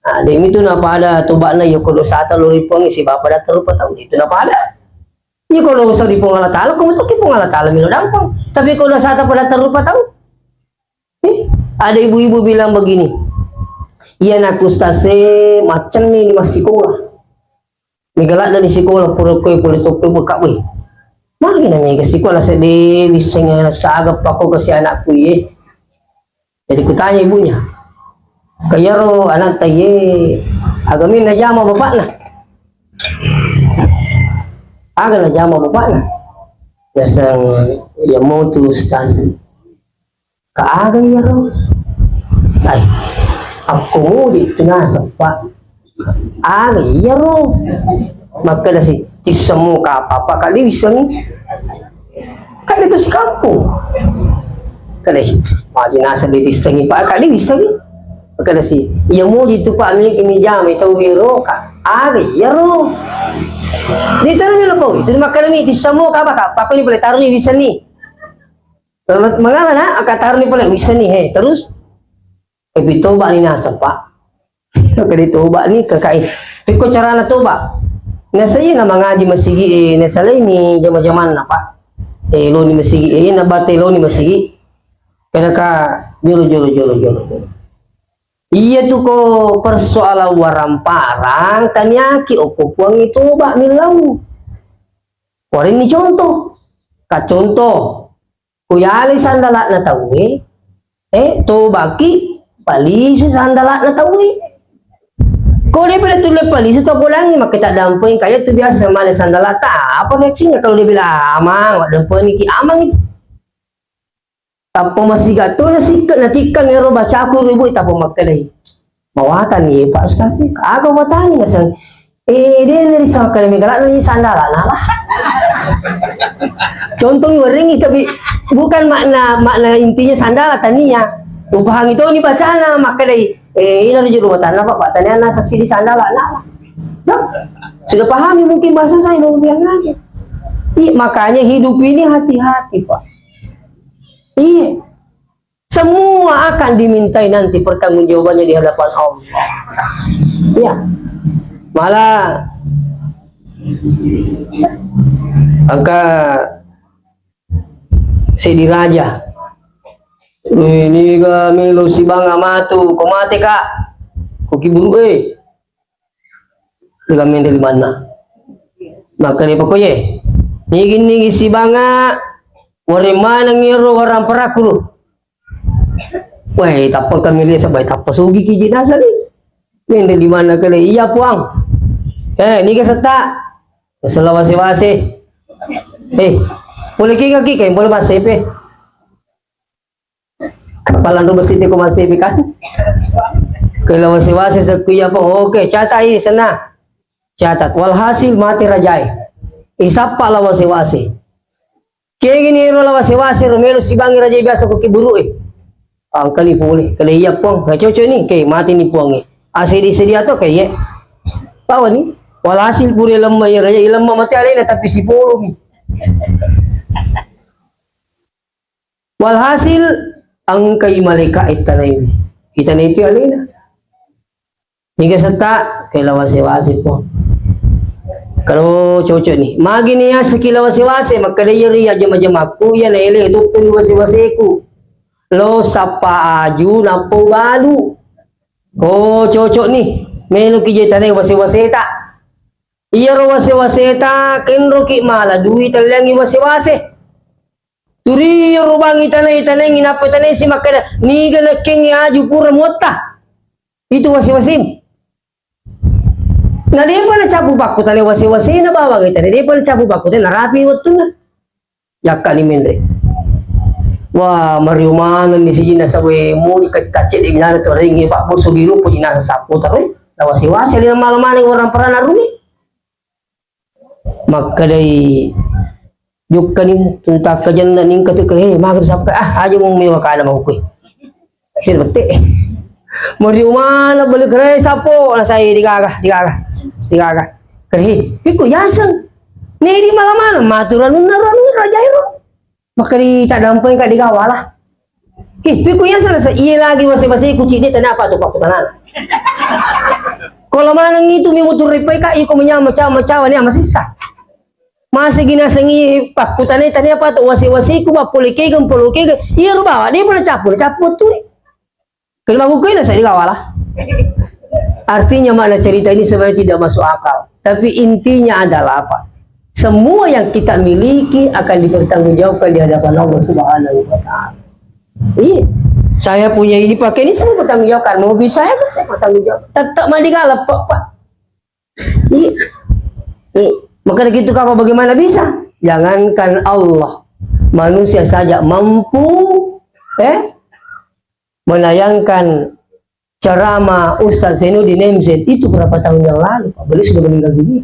S1: Nah, demi itu napa ada tobat na yo kalau sata lori pong si bapa dah terupa tahu itu napa ada. Ni kalau usah di pong Allah Taala, kamu tuh ki pong Allah Taala milo dampang. Tapi kalau sata pada terupa tahu. Ada ibu-ibu bilang begini. Iya nak ustase macam ni masih sekolah. Migalak dari sekolah pura koi pura topi buka weh. Magi na may kasi ko na sa di lising sa agap ako kasi anak ko ye. Jadi ku tanya ibunya. Kaya ro anak tayo agamin na jama bapak na. Aga na jama bapak na. Nasang ya mo tu ustaz. Kaaga ya ro. Say. Ako mo dito na sa pa. Aga ya ro. Maka si tisemu ka apa kali bisa ni. Kan itu si kampung. Kali maju nasa di tisengi pa kali bisa ni. Maka si iya mo dito pa mi kini jam ito wiro ka. Aga ya ro. Dito na nila po. Ito maka mi tisemu ka apa ka. Papa ni boleh taruh ni bisa ni. Mangala na akataruh ni boleh bisa ni he. Terus toba ni nasa pa. Maka toba ni kakai. Piko cara na toba. Nasa iya na mga di masigi nasa lay ni jama-jaman na pa. Lo ni masigi na batay lo ni masigi. Kaya ka jolo. Iya tu ko persoalan warang parang tanyaki o kupuang itu ba nilaw. Warin ni contoh. Ka contoh. Kuyali sandala na tawi. To baki palisu sandala na tawi. Kalau dia bila tulis polis itu apa lagi makita dampoin kaya tu biasa malas sandalata apa reaksinya kalau dia bilang amang dampoin iki amang itu apa masih gato na sikat na tikang ero baca aku ribu itu apa makalai mawatan ni Pak Ustaz ni kagak watani nasang dia dari sama kali megala ni sandala lah contoh wering tapi bukan makna intinya sandala taninya upahang itu ni bacana makalai ini ada juru tanah pak tanya nasa sini sandal lah sudah pahami mungkin bahasa saya mau bilang aja makanya hidup ini hati-hati pak Iya. Semua akan dimintai nanti pertanggungjawabannya di hadapan Allah. Iya. Malah angka Sedi Raja. Ini kami lo si bang amatu, kau mati kak, kau kiburu kami dari mana? Maka dia pokoknya, ni si banga, wari mana ngiro orang perakuru. Wah, tak apa kami lihat sampai tak apa sugi kiji nasa ni. Ni dari mana kali? Iya puang. Ni ke serta, selawasi-wasi. Boleh kaki kain boleh masih Kapalan rumah siti ko masih kan? Kalau wasi-wasi sekuya po, oke, catat ini sana. Catat, walhasil mati rajai. Isapa lah wasi-wasi. Kaya gini lah wasi-wasi, Romelo si bangi rajai biasa ko kiburu Ang kali boleh, kalau iya puang, cocok ni, kaya mati ni puang Asedi-sedia to kaya. Tahu ni, walhasil puri lemah ya rajai, lemah mati alena tapi si polo ni. Walhasil ang kay malaikat itanay itu alina hingga serta kailawasi-wasi po kalau cocok nih magi niya sikilawasi-wasi magkadayari jama-jama kuya na ili tukun wasi-wasi ku lo sapa aju nampo balu oh cocok nih melo kijay tanay wasi-wasi ta iya ro wasi-wasi ta kenro ki mala duit talangi wasi-wasi Turi rubang itanay nginapo itanay si makada ni gana king aju pura mota itu wasi-wasim na dia pa na cabu baku tanay wasi-wasi na bawang itanay dia pa na cabu baku tanay narapi waktu na yakali mendre wah mariumangan ni si jina sawe muli kacit di minana to ringi pak burso biru po jina sapu taroy na wasi-wasi alina malamani orang pernah rumi makadai Juk kani tuntak kajan na ning katu kare ma katu sap aja mong mewa kana mau kuy. Dir bete. Mari umana balik kare sapo na saya digaga. Kare piku yasang. Ne di malam-malam maturan unaran rajairo. Makari tak dampai ka digawala. Piku yasang sa iya lagi wasi-wasi kuci dia tanah apa tu pak tanan. Kalau manang itu mi mutur ripai ka iko menyama cawa-cawa ni masisa. Masih gina sengi pak putane tani apa tuh wasi-wasi ku ba polike iya rubawa dia pernah capur tuh kalau aku kena saya dikawala artinya mana cerita ini sebenarnya tidak masuk akal tapi intinya adalah apa semua yang kita miliki akan dipertanggungjawabkan di hadapan Allah Subhanahu wa taala iya saya punya ini pakai ini semua bertanggungjawabkan mobil saya kan saya bertanggungjawab tetap mandi galap pak iya maka gitu kalau bagaimana bisa? Jangankan Allah, manusia saja mampu menayangkan ceramah Ustaz Zainuddin MZ itu berapa tahun yang lalu. Pak beliau sudah meninggal dunia.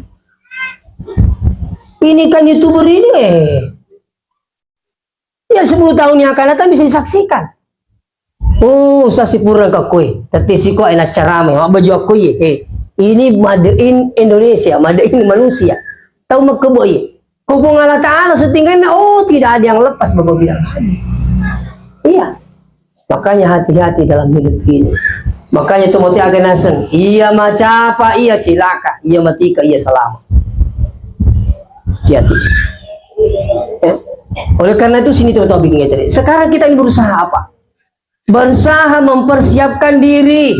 S1: Ini kan YouTuber ini ya 10 tahun yang akan datang bisa disaksikan. Oh, Ustaz Sipurna ke kue, tapi si kok enak ceramah, baju aku ini made in Indonesia, made in manusia. Tahu makeboy hubung Allah Ta'ala setinggalnya tidak ada yang lepas Bapak bilang iya makanya hati-hati dalam hidup ini makanya itu mati agen naseng iya macapa iya cilaka iya matika iya selamat hati-hati oleh karena itu sini tuh topiknya tadi sekarang kita ini berusaha apa berusaha mempersiapkan diri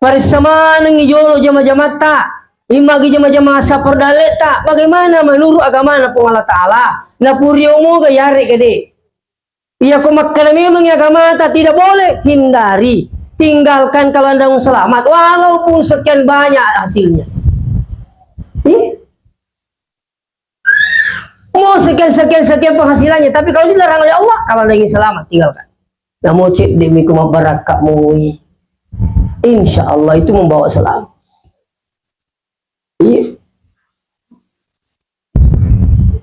S1: bersama ngijolo jama-jama tak imagi jama-jama saperdaleta bagaimana menurut agama na po Allah Ta'ala na puryo mo gayari kade iya ko magkalami mga agama ta tidak boleh hindari tinggalkan kalau anda selamat walaupun sekian banyak hasilnya mau sekian penghasilannya tapi kalau dilarang oleh Allah kalau anda ingin selamat tinggalkan nah mau cek demi kumabarakat mu insya Allah itu membawa selamat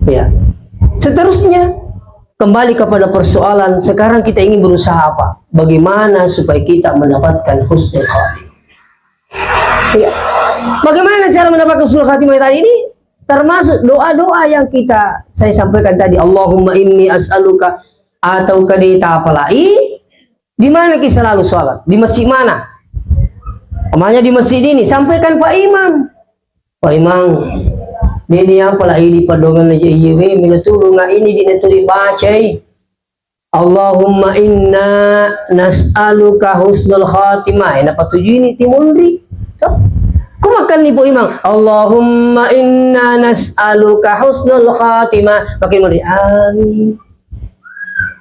S1: ya. Seterusnya kembali kepada persoalan sekarang kita ingin berusaha apa? Bagaimana supaya kita mendapatkan husnul khatimah? Ya. Bagaimana cara mendapatkan husnul khatimah tadi ini? Termasuk doa-doa yang saya sampaikan tadi. Allahumma inni as'aluka atau di tapalai, di mana kita selalu sholat? Di masjid mana? Namanya di masjid ini, sampaikan Pak Imam. Pak Imam, ini apa lah ini padongan aja iwe, minatulu nga ini dinatuli bacai. Allahumma inna nas'aluka husnul khatimah. Apa tujuh ini timundri? So, kumakan ni Pak Imam. Allahumma inna nas'aluka husnul khatimah. Makin mundri, amin.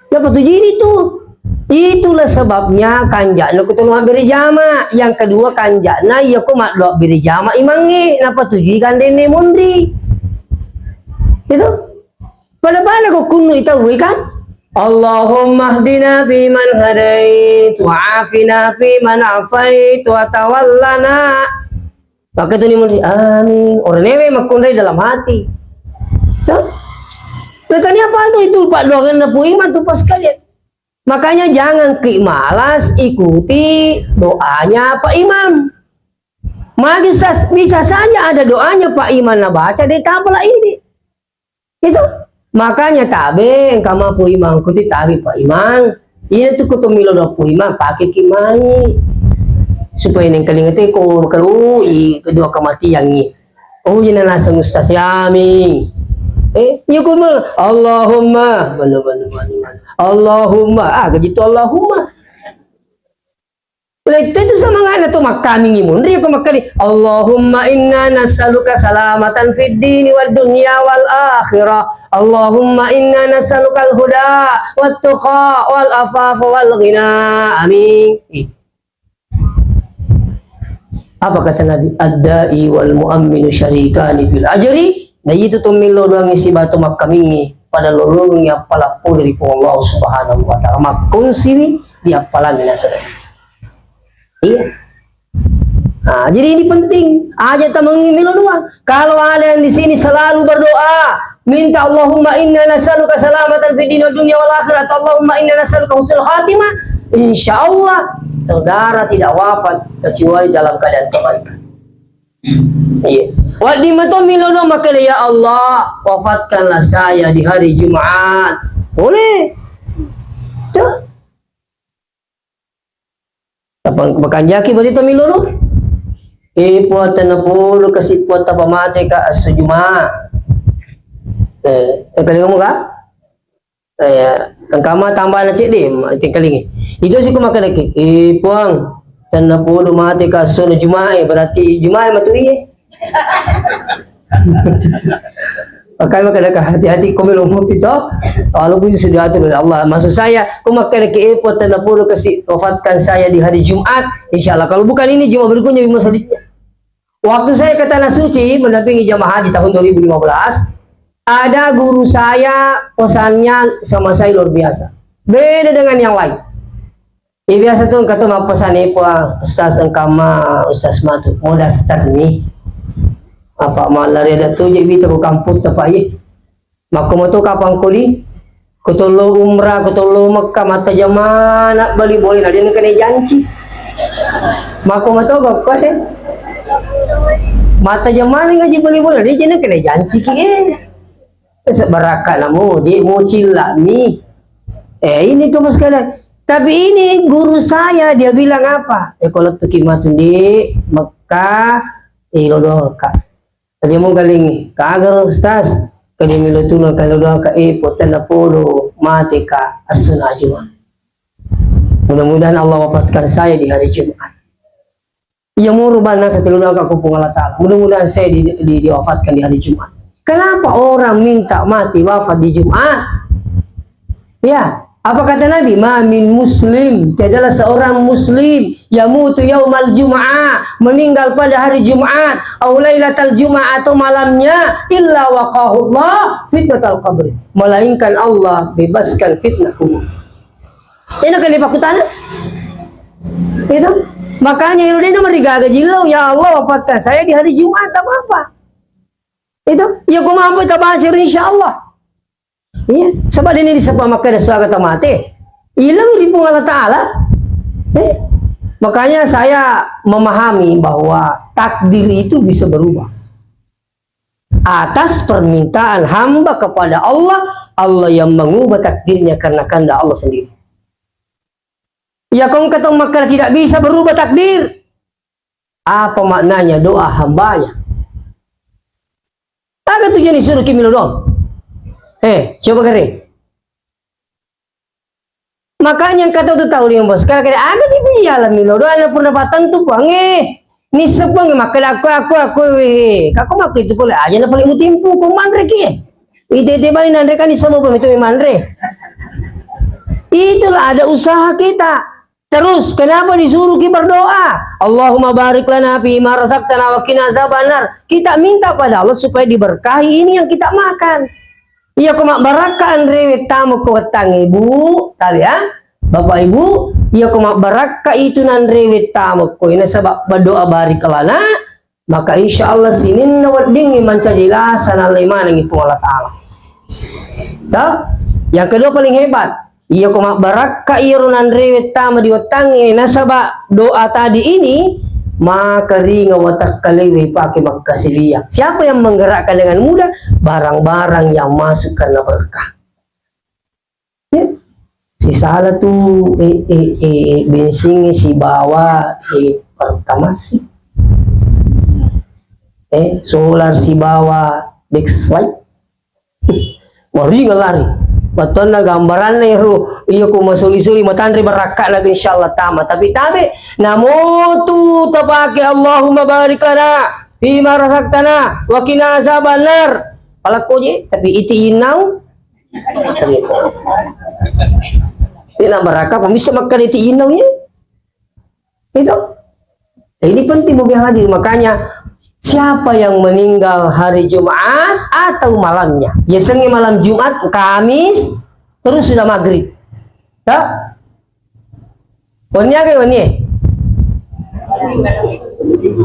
S1: Apa tujuh ini tuh? Itulah sebabnya kanjakna kutulungan beri jama. Yang kedua kanjakna ya ko makdo beri jama imangi. Napa tujuh kan dene mundri. Itu. Pada ko kunu itu kan? Allahumma hdina fi man hadait wa afina fi man afait wa tawallana. Maka itu ni mundri amin. Orang newe makundai dalam hati. Tuh. Makanya apa itu Pak doakan na iman tuh pas kalian. Makanya jangan malas ikuti doanya Pak Imam. Bisa saja ada doanya Pak Imam na baca di tampala ini. Itu. Makanya tabe kama Pak Imam kuti tabe Pak Imam. Ini tuh kutumilo do Pak Imam pakai kimai. Supaya neng kalingate ko kalau kedua kematian ni. Oh ini nasa ustaz yami. Yukumul Allahumma Allahumma gitu Allahumma. Itu sama ngana tuh makami ngimun dia ko makani Allahumma inna nas'aluka salamatan fid dini wad dunya wal akhirah. Allahumma inna nas'aluka al huda wat tuqa wal afafa wal ghina. Amin. Apa kata Nabi? Ad-da'i wal mu'amminu syarikani fil ajri. Nah itu tumilo doang isi batu makamingi pada lorongnya pala pun dari Allah Subhanahu wa taala makun sini dia pala minasa. Iya. Nah, jadi ini penting. Aja tamangimilo doang. Kalau ada yang di sini selalu berdoa, minta Allahumma inna nas'aluka salamatan fid dunya wal akhirat. Allahumma inna nas'aluka husnul khatimah. Insyaallah saudara tidak wafat kecuali dalam keadaan kebaikan. Iya. Wadi matomilono maka ya Allah wafatkanlah saya di hari Jumat. Boleh. Tuh. Makan jaki berarti tomilono. Puat na pulu kasi puat apa mati ka asujuma. Kali kamu ka? Ang kama tambah na cik di, tingkalingi. Itu sih kumakan lagi. Puang tanah pulu mati ka asuna Jumat berarti Jumat matui. Makanya maka hati-hati kau belum itu walaupun sudah diatur oleh Allah. Maksud saya kau makan ke epot dan puluh kasih wafatkan saya di hari Jumat. Insyaallah kalau bukan ini Jumat berikutnya Jumat selanjutnya. Waktu saya ke Tanah Suci mendampingi jamaah haji tahun 2015, ada guru saya pesannya sama saya luar biasa. Beda dengan yang lain. Biasa tuh kata mau pesan Ustaz engkama Ustaz Matu mau dasar nih. Apa malah ada tu je kita ke kampus apa ye maka mau tu kapan kuli kutolo umrah kutolo Mekah mata jamaah nak balik boleh nak dia kena janji maka mau tu kau mata jamaah ngaji balik boleh dia jangan kena janji sebarakat namu dia mau cilak ni ini kau sekalian tapi ini guru saya dia bilang apa kalau tu kimatun di Mekah lodoka dia mau galing kagar Ustaz kali milutuna kalau doa ka potan na polo mati ka asuna Jumat. Mudah-mudahan Allah wafatkan saya di hari Jumat. Ya murubana sa tiluna ka kupung Allah Ta'ala. Mudah-mudahan saya diwafatkan di hari Jumat. Kenapa orang minta mati wafat di Jumat? Ya, apa kata Nabi? Ma min muslim, tiadalah seorang muslim yamutu yaumal jum'ah, meninggal pada hari Jumat, au lailatal jum'ah atau malamnya, illa waqahu Allah fitnatal qabr. Melainkan Allah bebaskan fitnah kubur. Ini kan dipakutana? Itu. Makanya ini merigaga jilau, ya Allah wafatkan saya di hari Jumat apa-apa. Itu, ya kau mampu tabasir insyaallah. Iya, sebab ini disebut maka ada suara kata mati. Hilang di Allah Ta'ala. Makanya saya memahami bahwa takdir itu bisa berubah. atas permintaan hamba kepada Allah, Allah yang mengubah takdirnya karena kehendak Allah sendiri. Ya kau kata maka tidak bisa berubah takdir. Apa maknanya doa hambanya? Agak tujuan disuruh kimilo dong. Coba kering. Makanya kata tu tahu dia bos. Kalau kira agak tipi alam milo doa ada pendapatan tu bange. Ni sepang makan aku Kako mak itu boleh aja na paling mutimpu ko manre ki. Ite bali nandre kan semua pun itu manre. Itulah ada usaha kita. Terus kenapa disuruh kita berdoa? Allahumma barik lana fi ma razaqtana wa qina azabannar. Kita minta pada Allah supaya diberkahi ini yang kita makan. Iya ko mak barakaan rewet tamu ko watang ibu, tahu ya? Bapak Ibu, iya ko mak baraka itu nan rewet tamu ko ina sebab berdoa barik lana, maka insyaallah sinin nawat dingi manca jelasan alaiman ng ipong Allah Ta'ala. Tahu? Yang kedua paling hebat. Iya ko mak baraka irunan rewet tama di watangi nasaba doa tadi ini maka ringa watak kalewi pakai makasiliya. Siapa yang menggerakkan dengan mudah barang-barang yang masuk karena berkah. Ya. Si salah tu bensin si bawa pertama sih. Solar si bawa backslide. Wari ngelari. Betul na gambaran na iru iyo ko masuli-suli matandri baraka na insyaallah tama tapi namutu tapake Allahumma barik lana bima razaqtana wa qina azabannar palako je tapi iti inaw tidak baraka kung bisa makan iti inaw ya itu ini penting bagi hadir. Makanya siapa yang meninggal hari Jumat atau malamnya, ya sengi malam Jumat, Kamis, terus sudah maghrib. Tak? Wanya kayak wanya?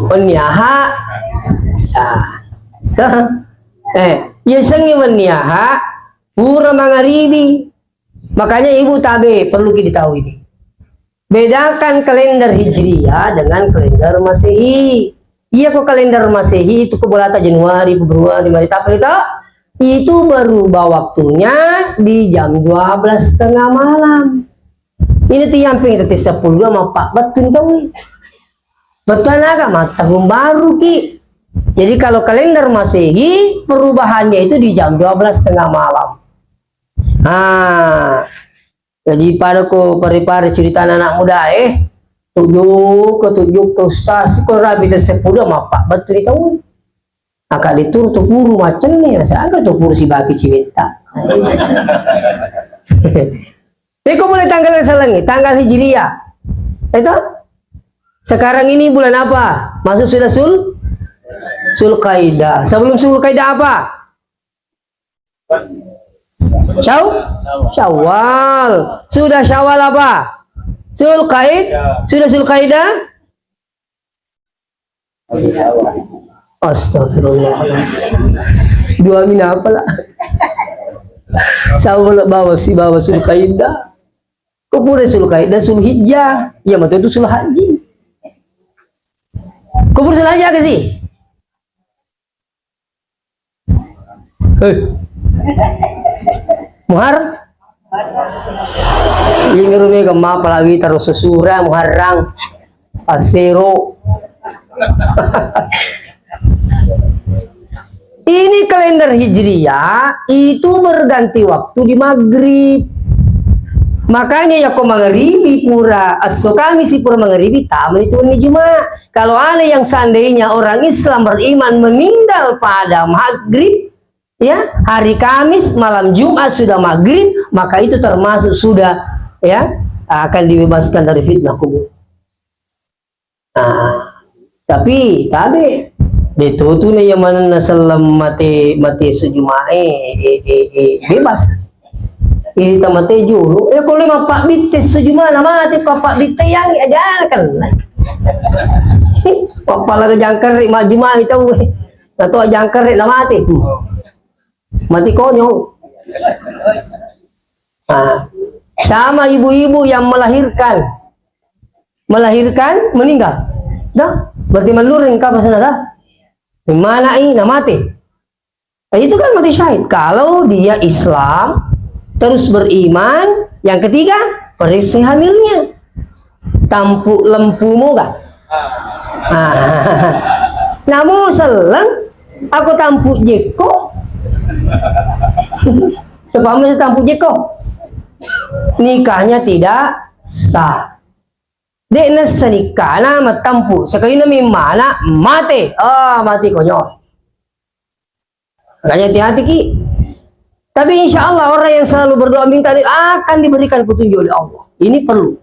S1: Wanya ha? Ya sengi wanya ha? Pura mangaribi. Makanya ibu tabe perlu kita tahu ini. Bedakan kalender Hijriyah dengan kalender Masehi. Iya kok kalender Masehi itu kebolata Januari, Februari, Maret, April itu berubah waktunya di jam 12:30 malam. Ini tuh yang pengen tadi 10 sama 4 betul tahu. Betul agak tahun baru ki. Jadi kalau kalender Masehi perubahannya itu di jam 12:30 malam. Jadi pada ko pare-pare cerita anak muda tujuh ke sasi ko rabi dan sepuluh mapak betul tahu. Akak ditur tu puru macam ni rasa agak tu puru si bagi civita. Eko boleh tanggal yang salah nih, tanggal Hijriyah. Itu sekarang ini bulan apa? Masuk sudah Zulqaidah. Sebelum Zulqaidah apa? Syawal. Sudah Syawal apa? Sudah Zulqaidah? Astagfirullah. Dua min apa lah? Syawal bawa Zulqaidah. Kupure Zulqaidah Zulhijjah. Ya betul itu Zulhaji. Kupur Zulhaji ke sih? Muhar? Ini rumah gemma palawi taruh susura Muharram Pasero. Ini kalender Hijriyah itu berganti waktu di maghrib. Makanya ya kau maghribi pura kami si pura maghribi tamu itu ini Jumat. Kalau ada yang seandainya orang Islam beriman meninggal pada maghrib, ya hari Kamis malam Jumat sudah maghrib, maka itu termasuk sudah ya akan dibebaskan dari fitnah kubur. Tapi betul tu nih yang mana nasalam mati sejumae bebas. Ini mati julu. Kalau lima pak bites sejumah nama mati pak bites yang ada kan. Pala jangkar mak jumaah itu, atau jangkar nama mati. Mati konyol. Sama ibu-ibu yang melahirkan meninggal dah berarti meluring ka pasana dah mana ini mati Nah, itu kan mati syahid. Kalau dia Islam, terus beriman, yang ketiga, perisi hamilnya. Tampuk lempumu gak? Namun seleng, aku tampuk jeko. Sepahamnya tampuk jeko. Nikahnya tidak sah. Dek nasa nikah nama tampuk. Sekali nami mana mati. Mati konyol. Makanya hati-hati Ki. Tapi insya Allah orang yang selalu berdoa minta akan diberikan petunjuk oleh Allah. Ini perlu.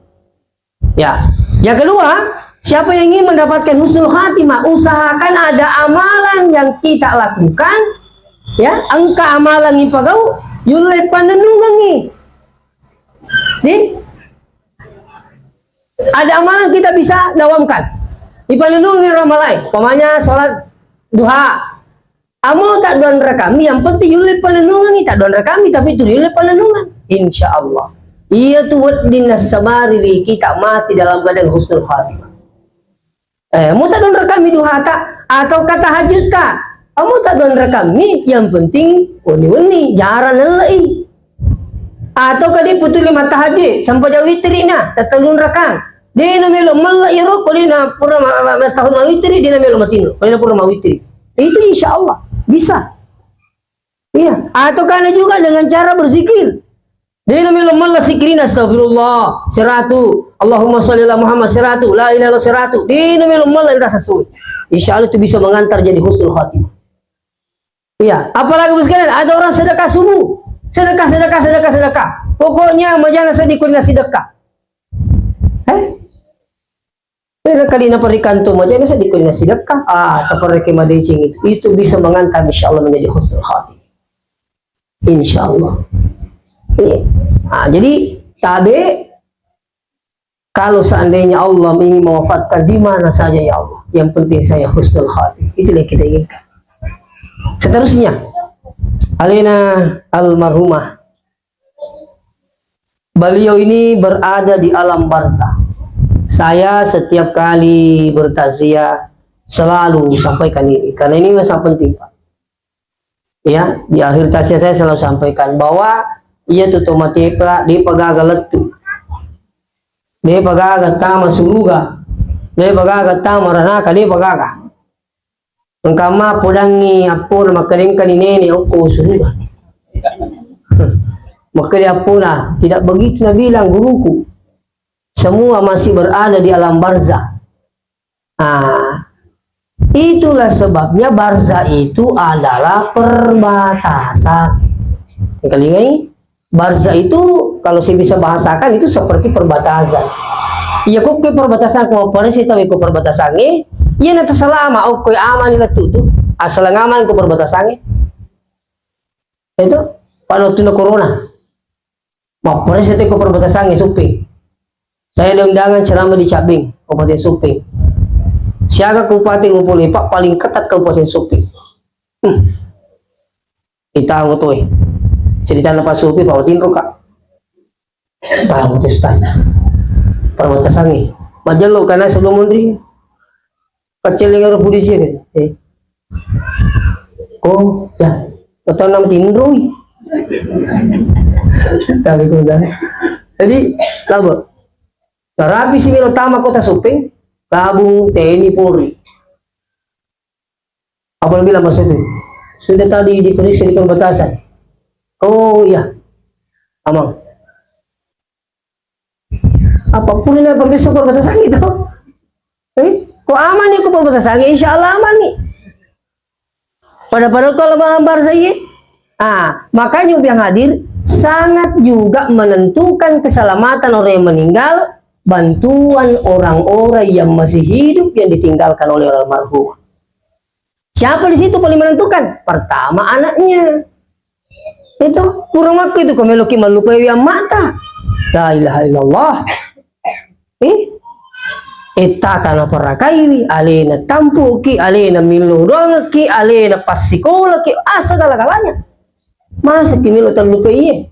S1: Ya. Yang kedua, siapa yang ingin mendapatkan husnul khatimah, usahakan ada amalan yang kita lakukan. Ya, angka amalan ini pagau, yulai panenungangi. Ada amalan kita bisa dawamkan. Ipanenungi ramalai. Pemanya sholat duha. Amal tak doan rekami, yang penting yulai panenungan ini tak doan rekami, tapi itu yulai panenungan. Insya Allah. Ia tuh dinas samari kita mati dalam keadaan husnul khatimah. Mau tak doan rekami duha tak, atau kata hajut tak, kamu tak doan rekami, yang penting wani-wani jarang lelai. Atau kadi putus lima tahajud sampai jauh witri nah, tatalun rekam. Dia namelo malai ro, kalau dia pura tahun witri, dia namelo matino, kalau dia pura witri. Itu insya Allah bisa. Iya. Atau karena juga dengan cara berzikir. Dia namanya malah zikirin astagfirullah 100, Allahumma sholli ala Muhammad 100, la ilaha illallah 100. Dia namanya malah tidak sesuai. Insya Allah itu bisa mengantar jadi husnul khatimah. Iya. Apalagi sekalian ada orang sedekah subuh, sedekah. Pokoknya majana sedikit nasi sedekah. Kali na perikanto majana sedikit nasi sedekah. Tapareke madecing itu bisa mengantar insya Allah menjadi husnul khatimah. Insya Allah. Jadi tabe kalau seandainya Allah ingin mewafatkan di mana saja ya Allah, yang penting saya husnul khatimah. Itulah yang kita inginkan. Seterusnya, Alena almarhumah. Beliau ini berada di alam barzah. Saya setiap kali bertaziah selalu sampaikan ini, karena ini sangat penting, Pak. Ya, di akhir taziah saya selalu sampaikan bahwa ia tuh mati di pagaga letu, di pagaga tama suluga, di pagaga tama ranaka, di pagaga engkama pudangi apo na makaringkan ini uko suluga. Maka dia pula tidak begitu na bilang guruku. Semua masih berada di alam barzah. Itulah sebabnya barzah itu adalah perbatasan. Kali ini barzah itu kalau saya bisa bahasakan itu seperti perbatasan. Iya kok ke perbatasan ko pare sih tahu ko perbatasannya. Iya na selama ko aman nila tutu. Asal ngaman ko perbatasannya. Itu pada waktu corona. Mau pare sih ko perbatasannya supi. Saya ada undangan ceramah di Cabing, Kabupaten Suping. Siaga Kabupaten Upulipak paling ketat Kabupaten Suping. Kita ngutui. Cerita Pak Supi, Pak Watinro Kak. Tahu itu stas. Perbatasannya. Majalo karena sebelum mundri. Kecil yang harus polisi kan. Oh, ya. Betul nama Tindroi. Tapi kuda. Jadi, labor. Rapi si utama kota Suping, gabung TNI Polri. Apa bilang maksudnya? Sudah tadi diperiksa di perbatasan. Oh iya, amang. Apapun ini pemirsa perbatasan itu. Kok aman nih kok perbatasan? Insya Allah aman nih. Pada kalau bahan saya, makanya yang hadir sangat juga menentukan keselamatan orang yang meninggal. Bantuan orang-orang yang masih hidup yang ditinggalkan oleh orang almarhum. Siapa di situ paling menentukan? Pertama anaknya. Itu kurang waktu itu kemeloki malukai yang mata. La ilaha illallah. Eta kana parakai alena tampuki alena milodongki alena pasikola ki segala-galanya. Masa kimilo terlupai.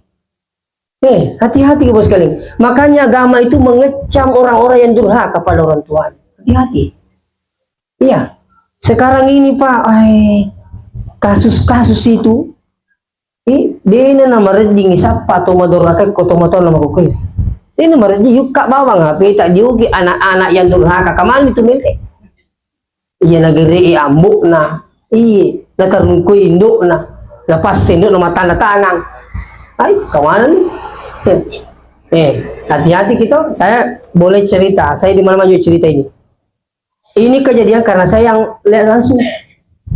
S1: Hati-hati bos sekalian. Makanya agama itu mengecam orang-orang yang durhaka pada orang tua. Hati-hati. Iya. Sekarang ini Pak, kasus-kasus itu dia na mareding isapa to madurhaka ko to motor nama ko. Dia na mareding yuk kak bawang hape tak diugi anak-anak yang durhaka kaman itu milik. Iya nagiri ambuk na nakarun ko induk na lepas induk na tanda tangan. Ay, kawanan hati-hati kita. Saya boleh cerita, saya di mana-mana juga cerita ini. Ini kejadian karena saya yang lihat langsung,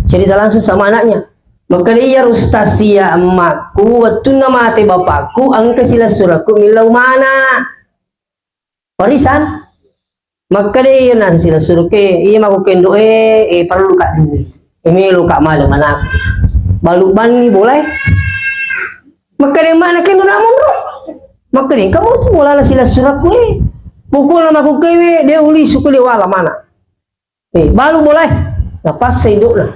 S1: cerita langsung sama anaknya. Maka dia rustasia emakku, waktu nama mati bapakku, angka sila suraku milau mana warisan. Maka dia nasi sila suruke, iya maku kendo perlu kak duit, ini lu kak malam anak, balu bani boleh. Maka dia mana kendo namun bro. Maka dia kamu tuh mulai sila surakku pukul nama ku kewe dia uli suku dia wala mana. Balu boleh, lepas sendok lah.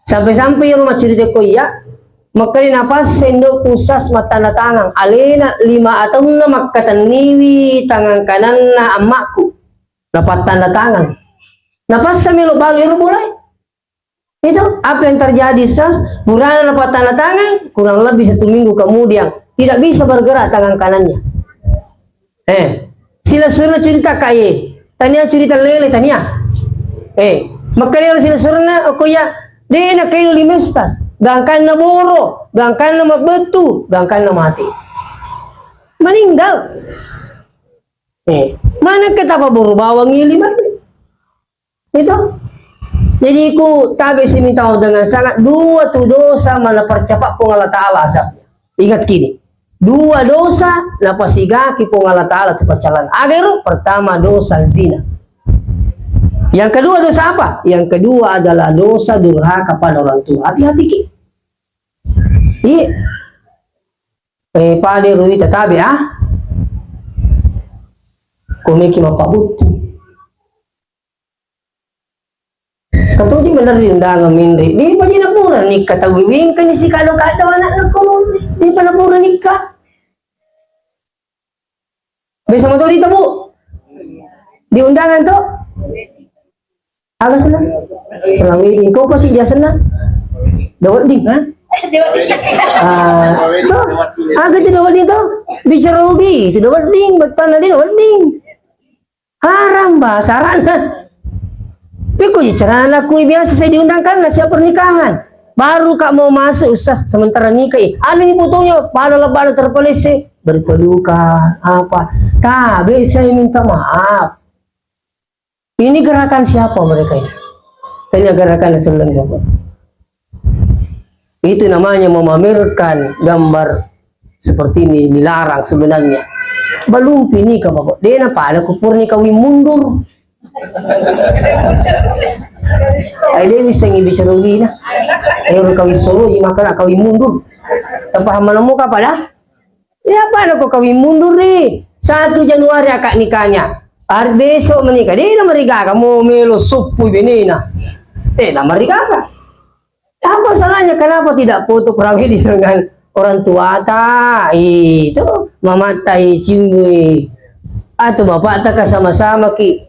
S1: Sampai-sampai yang rumah cerita ko iya, maka dia napas sendok usas matanda tangan. Alena 5 tahun na makataniwi tangan kanan na amakku. Dapat tanda tangan. Napas sa milo balu yang boleh. Itu apa yang terjadi sas? Burana dapat tanda tangan, kurang lebih 1 minggu kemudian tidak bisa bergerak tangan kanannya. Sila surna cerita kaya, tanya cerita lele tanya. Maka dia sila surna aku ya. Dia nak kayu 5 stas, gangkan na boro, gangkan na mabetu, gangkan na mati. Meninggal. Mana kita apa boro bawang ini itu? Jadi ku tabi si minta dengan sangat 2 tu dosa mana percepat pun Allah Ta'ala azabnya. Ingat kini, 2 dosa na pasigaki pun Allah Ta'ala tu percalan. Agar pertama dosa zina. Yang kedua dosa apa? Yang kedua adalah dosa durhaka pada orang tua. Hati-hati ki. Pada ruwi tetapi kumiki mapabuti. Katu di benar diundang mindri. Di pa na pura nikah tawiwing kan si kado-kado anak na ko. Di pa na pura nikah. Bisa mo to dito bu? Di undangan to? Agak senang. Pelawiri, kau pasti dia senang. Dawat ding, ha? Tuh, agak tu dawat ding tu. Bicara rugi, tu dawat ding, betul dia dawat ding. Haram bahasa rana. Tapi kau bicara anakku biasa saya diundangkan nasihat pernikahan. Baru kak mau masuk ustaz sementara nikah. Ada ni fotonya, pada lebaran terpelisi berpelukan apa. Tapi saya minta maaf. Ini gerakan siapa mereka ini? Ini gerakan Islam. Itu namanya memamerkan gambar seperti ini dilarang sebenarnya. Belum nikah bapak. Dia apa? Ada kupur nikah mundur. Dia bisa ngibicara lagi lah. Orang kawin solo, maka kawin mundur. Paham mana muka apa dah? Ya apa nak kawin mundur ni? 1 Januari akad nikahnya. Hari besok menikah, dia nak mereka kamu melo supu benina. Nak mereka apa salahnya? Kenapa tidak foto prawedi dengan orang tua tak? Itu mama tai cium atau bapak tak sama-sama ki.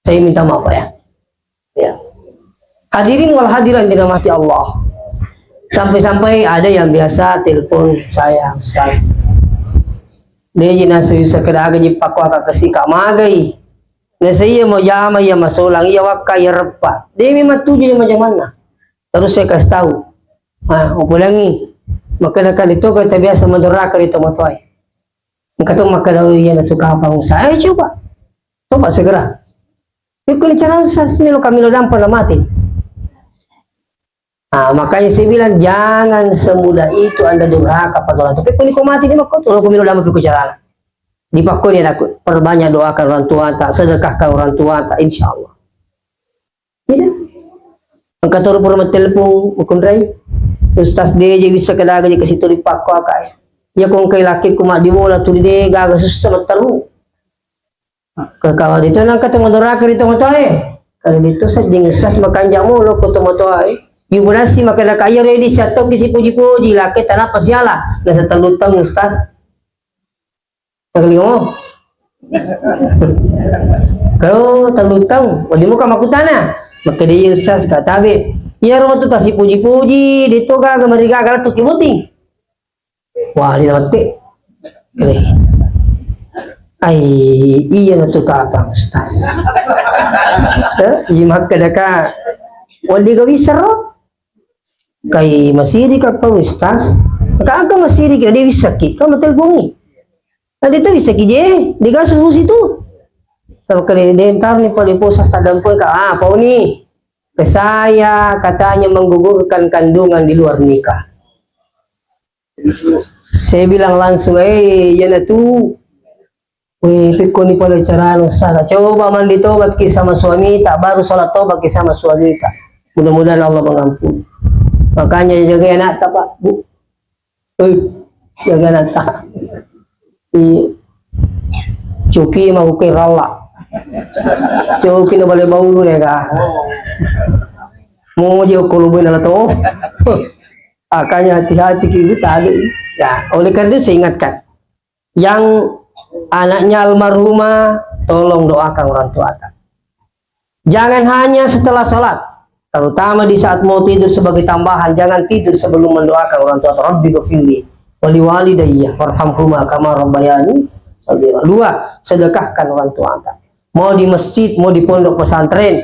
S1: Saya minta maaf ya. Hadirin wal hadirat dirahmati Allah. Sampai-sampai ada yang biasa telepon saya, Ustaz. Dia jina sa kadaga ji pakwa ka kasi ka magay. Na saya mo yama ya masolang iya waka ya repa. Dia memang tuju yang macam mana. Terus saya kasih tahu. Upulangi. Maka nakan itu kita biasa maduraka dito matuay. Kata maka daw yan at kapang saya coba. Coba segera. Ikut cara sasmilo kami lo dampar na mati. Makanya saya bilang jangan semudah itu Anda durhaka pada orang tua. Tapi kalau mati ni makot, kalau kami dalam berbicara, dipakoi dia takut. Perbanyak doakan orang tua tak, sedekahkan orang tua tak, insya Allah. Tidak. Angkat turun pura telepon, ukundrai. Ustaz dia je bisa kedaga je ke situ dipakoi akai. Ya kong kay laki kumak di bola tu dia gagal susah bertelu. Kekawan itu nak kata durhaka dito mo tayo. Kalau dito sa ding Ustaz makanjak mo lo ko to mo tayo. Yung nasi maka nak kaya ready siya to kisi puji-puji laki tanah pasiala nasa talutang Ustaz. Kagaling mo. Kalau talutang, wali mo ka makutana. Maka dia Ustaz katabi Ya rumah tu kasih puji-puji, dito ka gamari ka tu kibuting. Wah, di nanti. Kere. Ay, iya na tu ka apa, Ustaz. Imak kada ka. Wadi ka wisaro. Kay masiri ka pa, Ustaz. Kaaga masiri ka, di wisaki. Ka matelpongi. Dito wisaki je, di ka suhu situ. Kalau dentar nih poliposas tadampoy ka, apa ni? Ke saya katanya menggugurkan kandungan di luar nikah. Saya bilang langsung, yan na tu. Piko ni pala cara salah. Coba mandi tobat sama suami tak, baru salat tobat sama suami tak. Mudah-mudahan Allah mengampuni. Makanya jaga anak tak pak, bu. Jaga anak tak. Cuki mau kerala. Cuki na balik bau ya kah? Mau jauh kolubin ala to. Akanya hati-hati kita ada. Ya, oleh karena itu saya ingatkan, yang anaknya almarhumah, tolong doakan orang tua. Jangan hanya setelah sholat, terutama di saat mau tidur sebagai tambahan, jangan tidur sebelum mendoakan orang tua. Rabbi ghfirli wa li walidayya warhamhuma kama rabbayani shaghira. 2, sedekahkan orang tua. Mau di masjid, mau di pondok pesantren,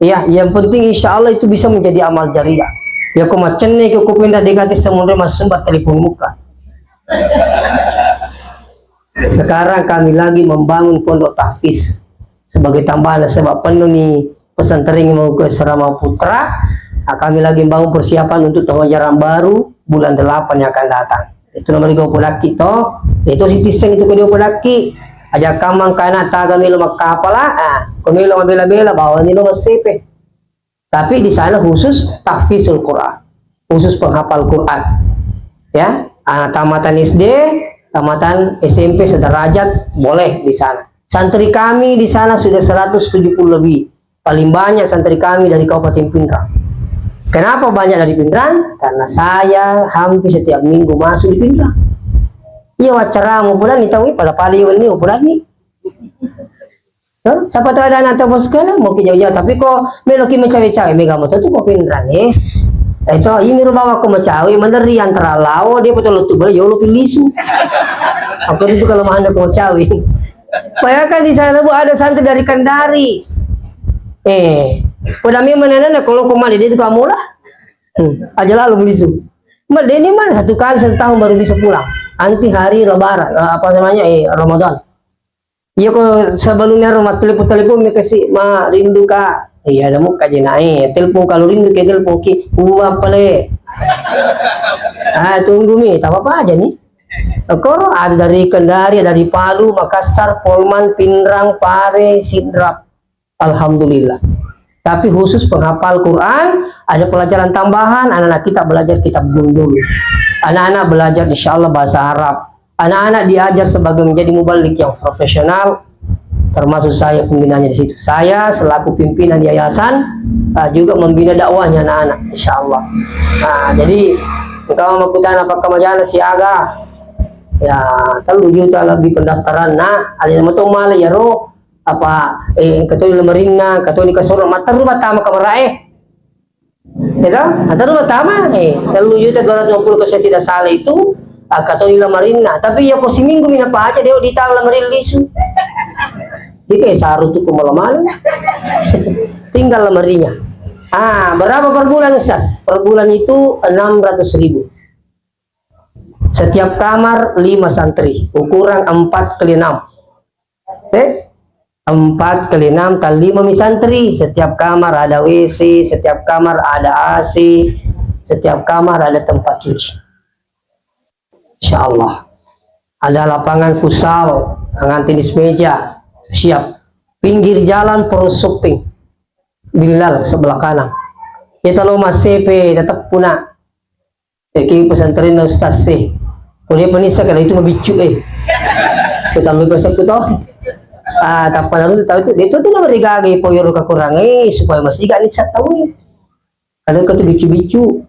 S1: ya, yang penting insya Allah itu bisa menjadi amal jariah. Ya kau macam ni, kau pindah dekati semua masuk sumbat telepon muka. Sekarang kami lagi membangun pondok tahfiz sebagai tambahan sebab penuh nih pesantren mau ke Serama Putra. Kami lagi membangun persiapan untuk tahun ajaran baru bulan 8 yang akan datang. Itu nomor 2 podaki toh. Itu citizen itu kedua podaki. Aja kamang kana taga milo makapala, kumilo mabela-bela bawa nilo masepe. Tapi di sana khusus tahfizul Quran, khusus penghafal Quran. Ya, anak tamatan SD, tamatan SMP sederajat boleh di sana. Santri kami di sana sudah 170 lebih. Paling banyak santri kami dari Kabupaten Pindrang. Kenapa banyak dari Pindrang? Karena saya hampir setiap minggu masuk di Pindrang. Iya wacara mau pulang nih tahu pada pali ini mau pulang nih. Siapa tahu ada anak bos sekali mau jauh-jauh tapi kok meloki mencawe-cawe mega motor tuh kok Pindrang itu ini rumah aku mencawe meneri antara lawa dia betul tuh boleh jauh lebih lisu. Aku itu kalau mau anda kau cawe. Bayangkan di sana bu ada santri dari Kendari. Pada mi mana kalau kemana dia itu kamu lah. Aja lalu belisu. Mbak ini mana 1 kali 1 tahun baru bisa pulang. Anti hari Lebaran, apa namanya Ramadan. Iya kok sebelumnya rumah telepon mi kasih ma rindu kak. Iya ada muka je naik. Telepon kalau rindu ke telepon ki uang pale. Tunggu mi, tak apa aja nih. Koro ada dari Kendari, dari Palu, Makassar, Polman, Pindrang, Pare, Sidrap. Alhamdulillah. Tapi khusus penghafal Quran, ada pelajaran tambahan, anak-anak kita belajar kitab gundul. Anak-anak belajar insya Allah bahasa Arab. Anak-anak diajar sebagai menjadi mubalik yang profesional, termasuk saya pembinanya di situ. Saya selaku pimpinan yayasan juga membina dakwahnya anak-anak, insya Allah. Nah, jadi kalau mau kita apa kemana siaga, ya 3 juta lebih pendaftaran. Nah, ada yang mau malah ya roh. Apa katoi lemerina katoi kasur mata rumah tama kamera itu ada rumah tama 3.250 ke saya tidak salah itu katoi lemerina tapi ya posisi minggu mina apa aja dia di tang lemerin lisu di kayak saru tuh kemalaman tinggal lemerinya. Berapa per bulan Ustaz? Per bulan itu 600.000 setiap kamar 5 santri ukuran 4x6 4 kali 6 kali 5 misantri. Setiap kamar ada WC, setiap kamar ada AC, setiap kamar ada tempat cuci. Insya Allah. Ada lapangan futsal dengan tenis meja siap. Pinggir jalan pro shopping Bilal sebelah kanan. Kita lo masih tetap punah. Jadi pesantren Ustaz sih. Kuliah penisa kalau itu mabicu Kita lu besok tuh. Tapal tahu itu tuh nomor digagi poyor kekurangi supaya masih gak nisat tahu kalau kata bicu-bicu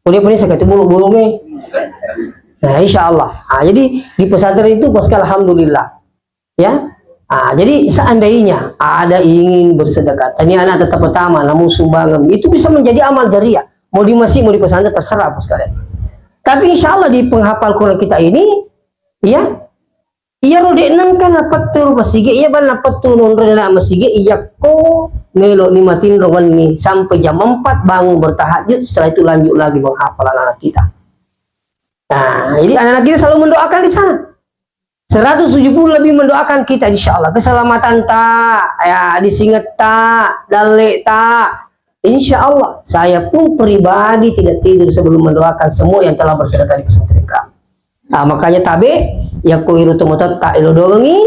S1: kuliah punya sakit bulu-bulunya. Nah insya Allah jadi di pesantren itu bos alhamdulillah ya Jadi seandainya ada ingin bersedekah, ini anak tetap pertama, namun sumbangan itu bisa menjadi amal jariah. Mau di masjid, mau di pesantren, terserah bos kalian. Tapi insya Allah di penghafal Quran kita ini, ya, iya rode nangkan apa tur masige, iya ban apa tur nonton anak masige, iya ko melo nikmatin rongan ini sampai jam 4 bangun bertahajud, setelah itu lanjut lagi menghafal anak kita. Nah, jadi anak-anak kita selalu mendoakan di sana. 170 lebih mendoakan kita insya Allah keselamatan tak, ya disinget tak, dalek tak. Insya Allah saya pun pribadi tidak tidur sebelum mendoakan semua yang telah bersedekah di pesantren kami. Nah, makanya tabe ya kuiru temutat tak ilodongi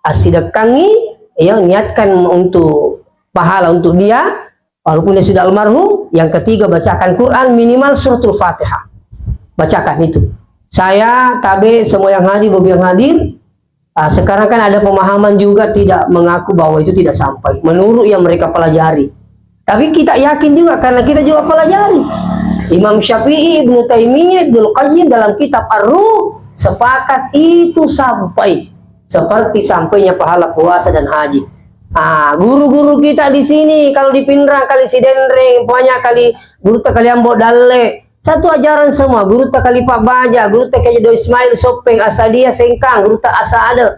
S1: asidakangi ya niatkan untuk pahala untuk dia walaupun dia sudah almarhum. Yang ketiga bacakan Quran minimal suratul Fatihah, bacakan itu. Saya, tabe, semua yang hadir, bobi yang hadir, sekarang kan ada pemahaman juga tidak mengaku bahwa itu tidak sampai, menurut yang mereka pelajari. Tapi kita yakin juga, karena kita juga pelajari. Imam Syafi'i, Ibnu Taimiyah, Ibnu Qayyim dalam kitab Ar-Ruh, sepakat itu sampai. Seperti sampainya pahala puasa dan haji. Guru-guru kita di sini, kalau di Pindrang, kali Sidendreng, banyak kali, guru kali Ambo Dalle, satu ajaran semua, guru tak kali Pak Baja, guru tak kayak Do Ismail Sopeng, Asadia Sengkang, guru tak Asada.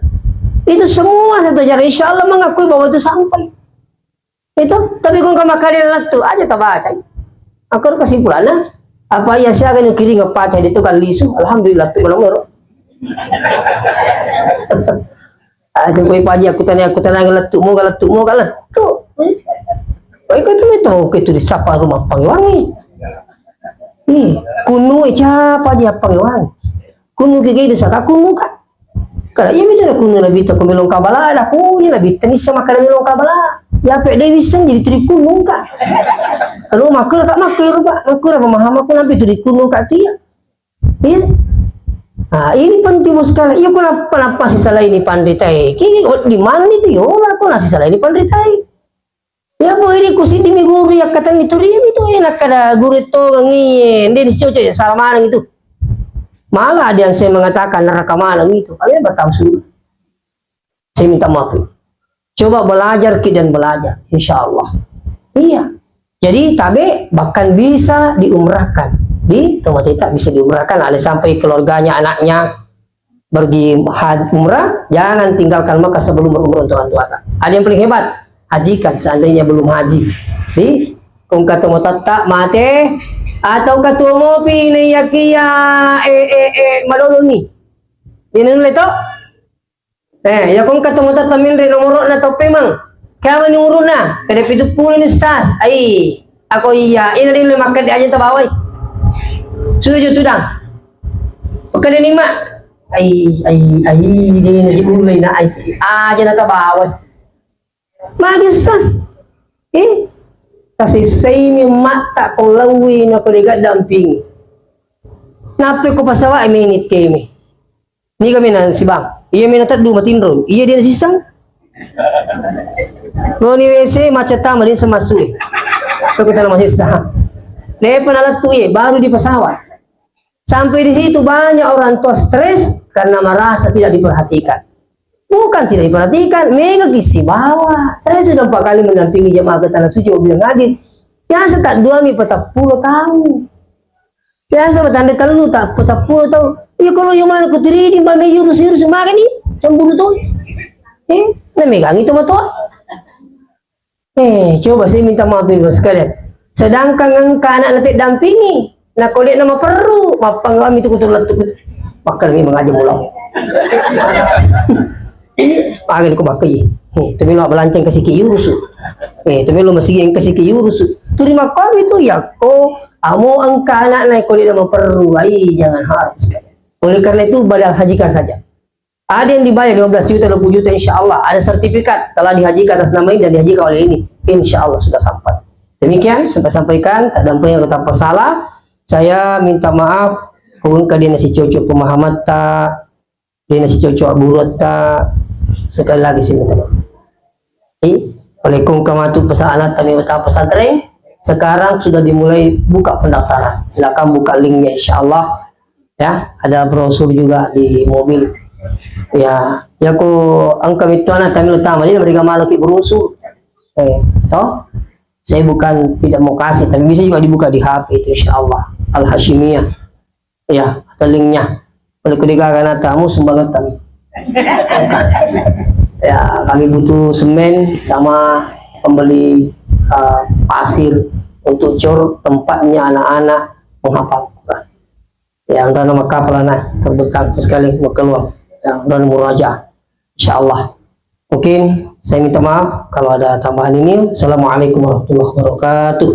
S1: Itu semua satu ajaran. Insya Allah mengakui bahwa itu sampai. Itu, tapi kung kamakari na itu aja tak baca. Aku kesimpulannya, apa ya saya akan kiri ngepaca itu kan lisu, alhamdulillah tuh nomor. Aja kau pagi aku tanya ngeletuk mau ngeletuk. Kau itu itu di sapa rumah Pangewangi. Kuno siapa dia Pangewangi? Kuno gigi di saka kuno kan? Kalau iya betul kuno nabi tak kumelong kabala, ada kuno nabi tenis sama kada melong kabala. Ya pek dia bisa jadi teri kuno kan? Kalau makir pak, makir pemahaman aku nabi teri kuno kat dia. Iya. Ini penting sekali. Iya kenapa si salah ini pandai? Kiki di mana itu? Yola aku nasi salah ini pandai. Ya boy ini kusi di guru ya kata itu dia itu enak kada guru itu ngien dia dicoco ya salah mana itu. Malah ada yang saya mengatakan neraka mana itu. Kalian bertahu semua. Saya minta maaf. Coba belajar dan belajar, insya Allah. Iya. Jadi tabe bahkan bisa diumrahkan. Di tempat kita bisa diumrahkan, ada sampai keluarganya, anaknya pergi umrah, jangan tinggalkan Mekah sebelum berumrah untuk orang tua. Ada yang paling hebat, hajikan seandainya belum haji. Di kung ketemu tak mate atau ketemu mopi ni yakia madolo ni. Ini nulis to? Ya kung ketemu tak tamin re nomor na to pemang. Kaya ni urut na, kada pitu puluh ni stas. Ai, ako iya, ini din makan di aja tabawai. Sudah tudang. Kada ni mak. Ai dia na diulay na ai. Aja na tabawai. Magistas. Kasi say ni mata kong lawi na kuligat damping. Napi ko pasawa ay minit kami. Ni kami na si Bang. Iya minat dua matinron. Iya dia sisang. Lo ni WC macet tama din sa masui. Ito kita naman sisa. Lepas alat tu baru di pesawat. Sampai di situ banyak orang tua stres karena merasa tidak diperhatikan. Bukan tidak diperhatikan, mega kisi bawa. Saya sudah 4 kali mendampingi jemaah ke Tanah Suci mobil yang hadir. Biasa tak 2 40 tahun. Biasa bertanda kalau tak 40 tahun. Ya kalau yang mana kutiri di bami jurus makan ni, cemburu tu. Nak megang itu mah tuh. Coba saya minta maaf ibu sekalian. Sedangkan engkau anak nanti dampingi, nak kolek nama perlu, mapang kami itu kutu letuk. Bakal kami mengaji mulau. Agen ko bakai. Tapi lo belanceng kasih kiurusu. Tapi lo masih yang kasih kiurusu. Terima kami tu ya ko. Amo engkau anak naik kolek nama perlu. Jangan harap sekalian. Oleh karena itu badal hajikan saja. Ada yang dibayar 15 juta, 20 juta insya Allah. Ada sertifikat telah dihajikan atas nama ini dan dihajikan oleh ini. Insya Allah sudah sampai. Demikian sampai sampaikan. Tak ada yang tetap bersalah. Saya minta maaf. Kung dia nasi cocok pemahaman tak. Dia nasi cocok aburut tak. Sekali lagi saya minta maaf. Oleh kung kamatu pesanan kami utama pesantren. Sekarang sudah dimulai buka pendaftaran. Silakan buka linknya insya Allah. Ya, ada brosur juga di mobil. Ya, Ya ko ang kami itu anak kami utama ini mereka malah ki berusuh. Toh saya bukan tidak mau kasih, tapi bisa juga dibuka di HP itu insya Allah. Al Hashimiyah, ya atau linknya. Boleh kudigakan kamu sumbangatan. Ya kami butuh semen sama pembeli pasir untuk cor tempatnya anak-anak menghafal Quran. Ya udah nama kapal anak terbekal sekali mau keluar. Ya udah muraja. Insya Allah. Mungkin saya minta maaf kalau ada tambahan ini. Assalamualaikum warahmatullahi wabarakatuh.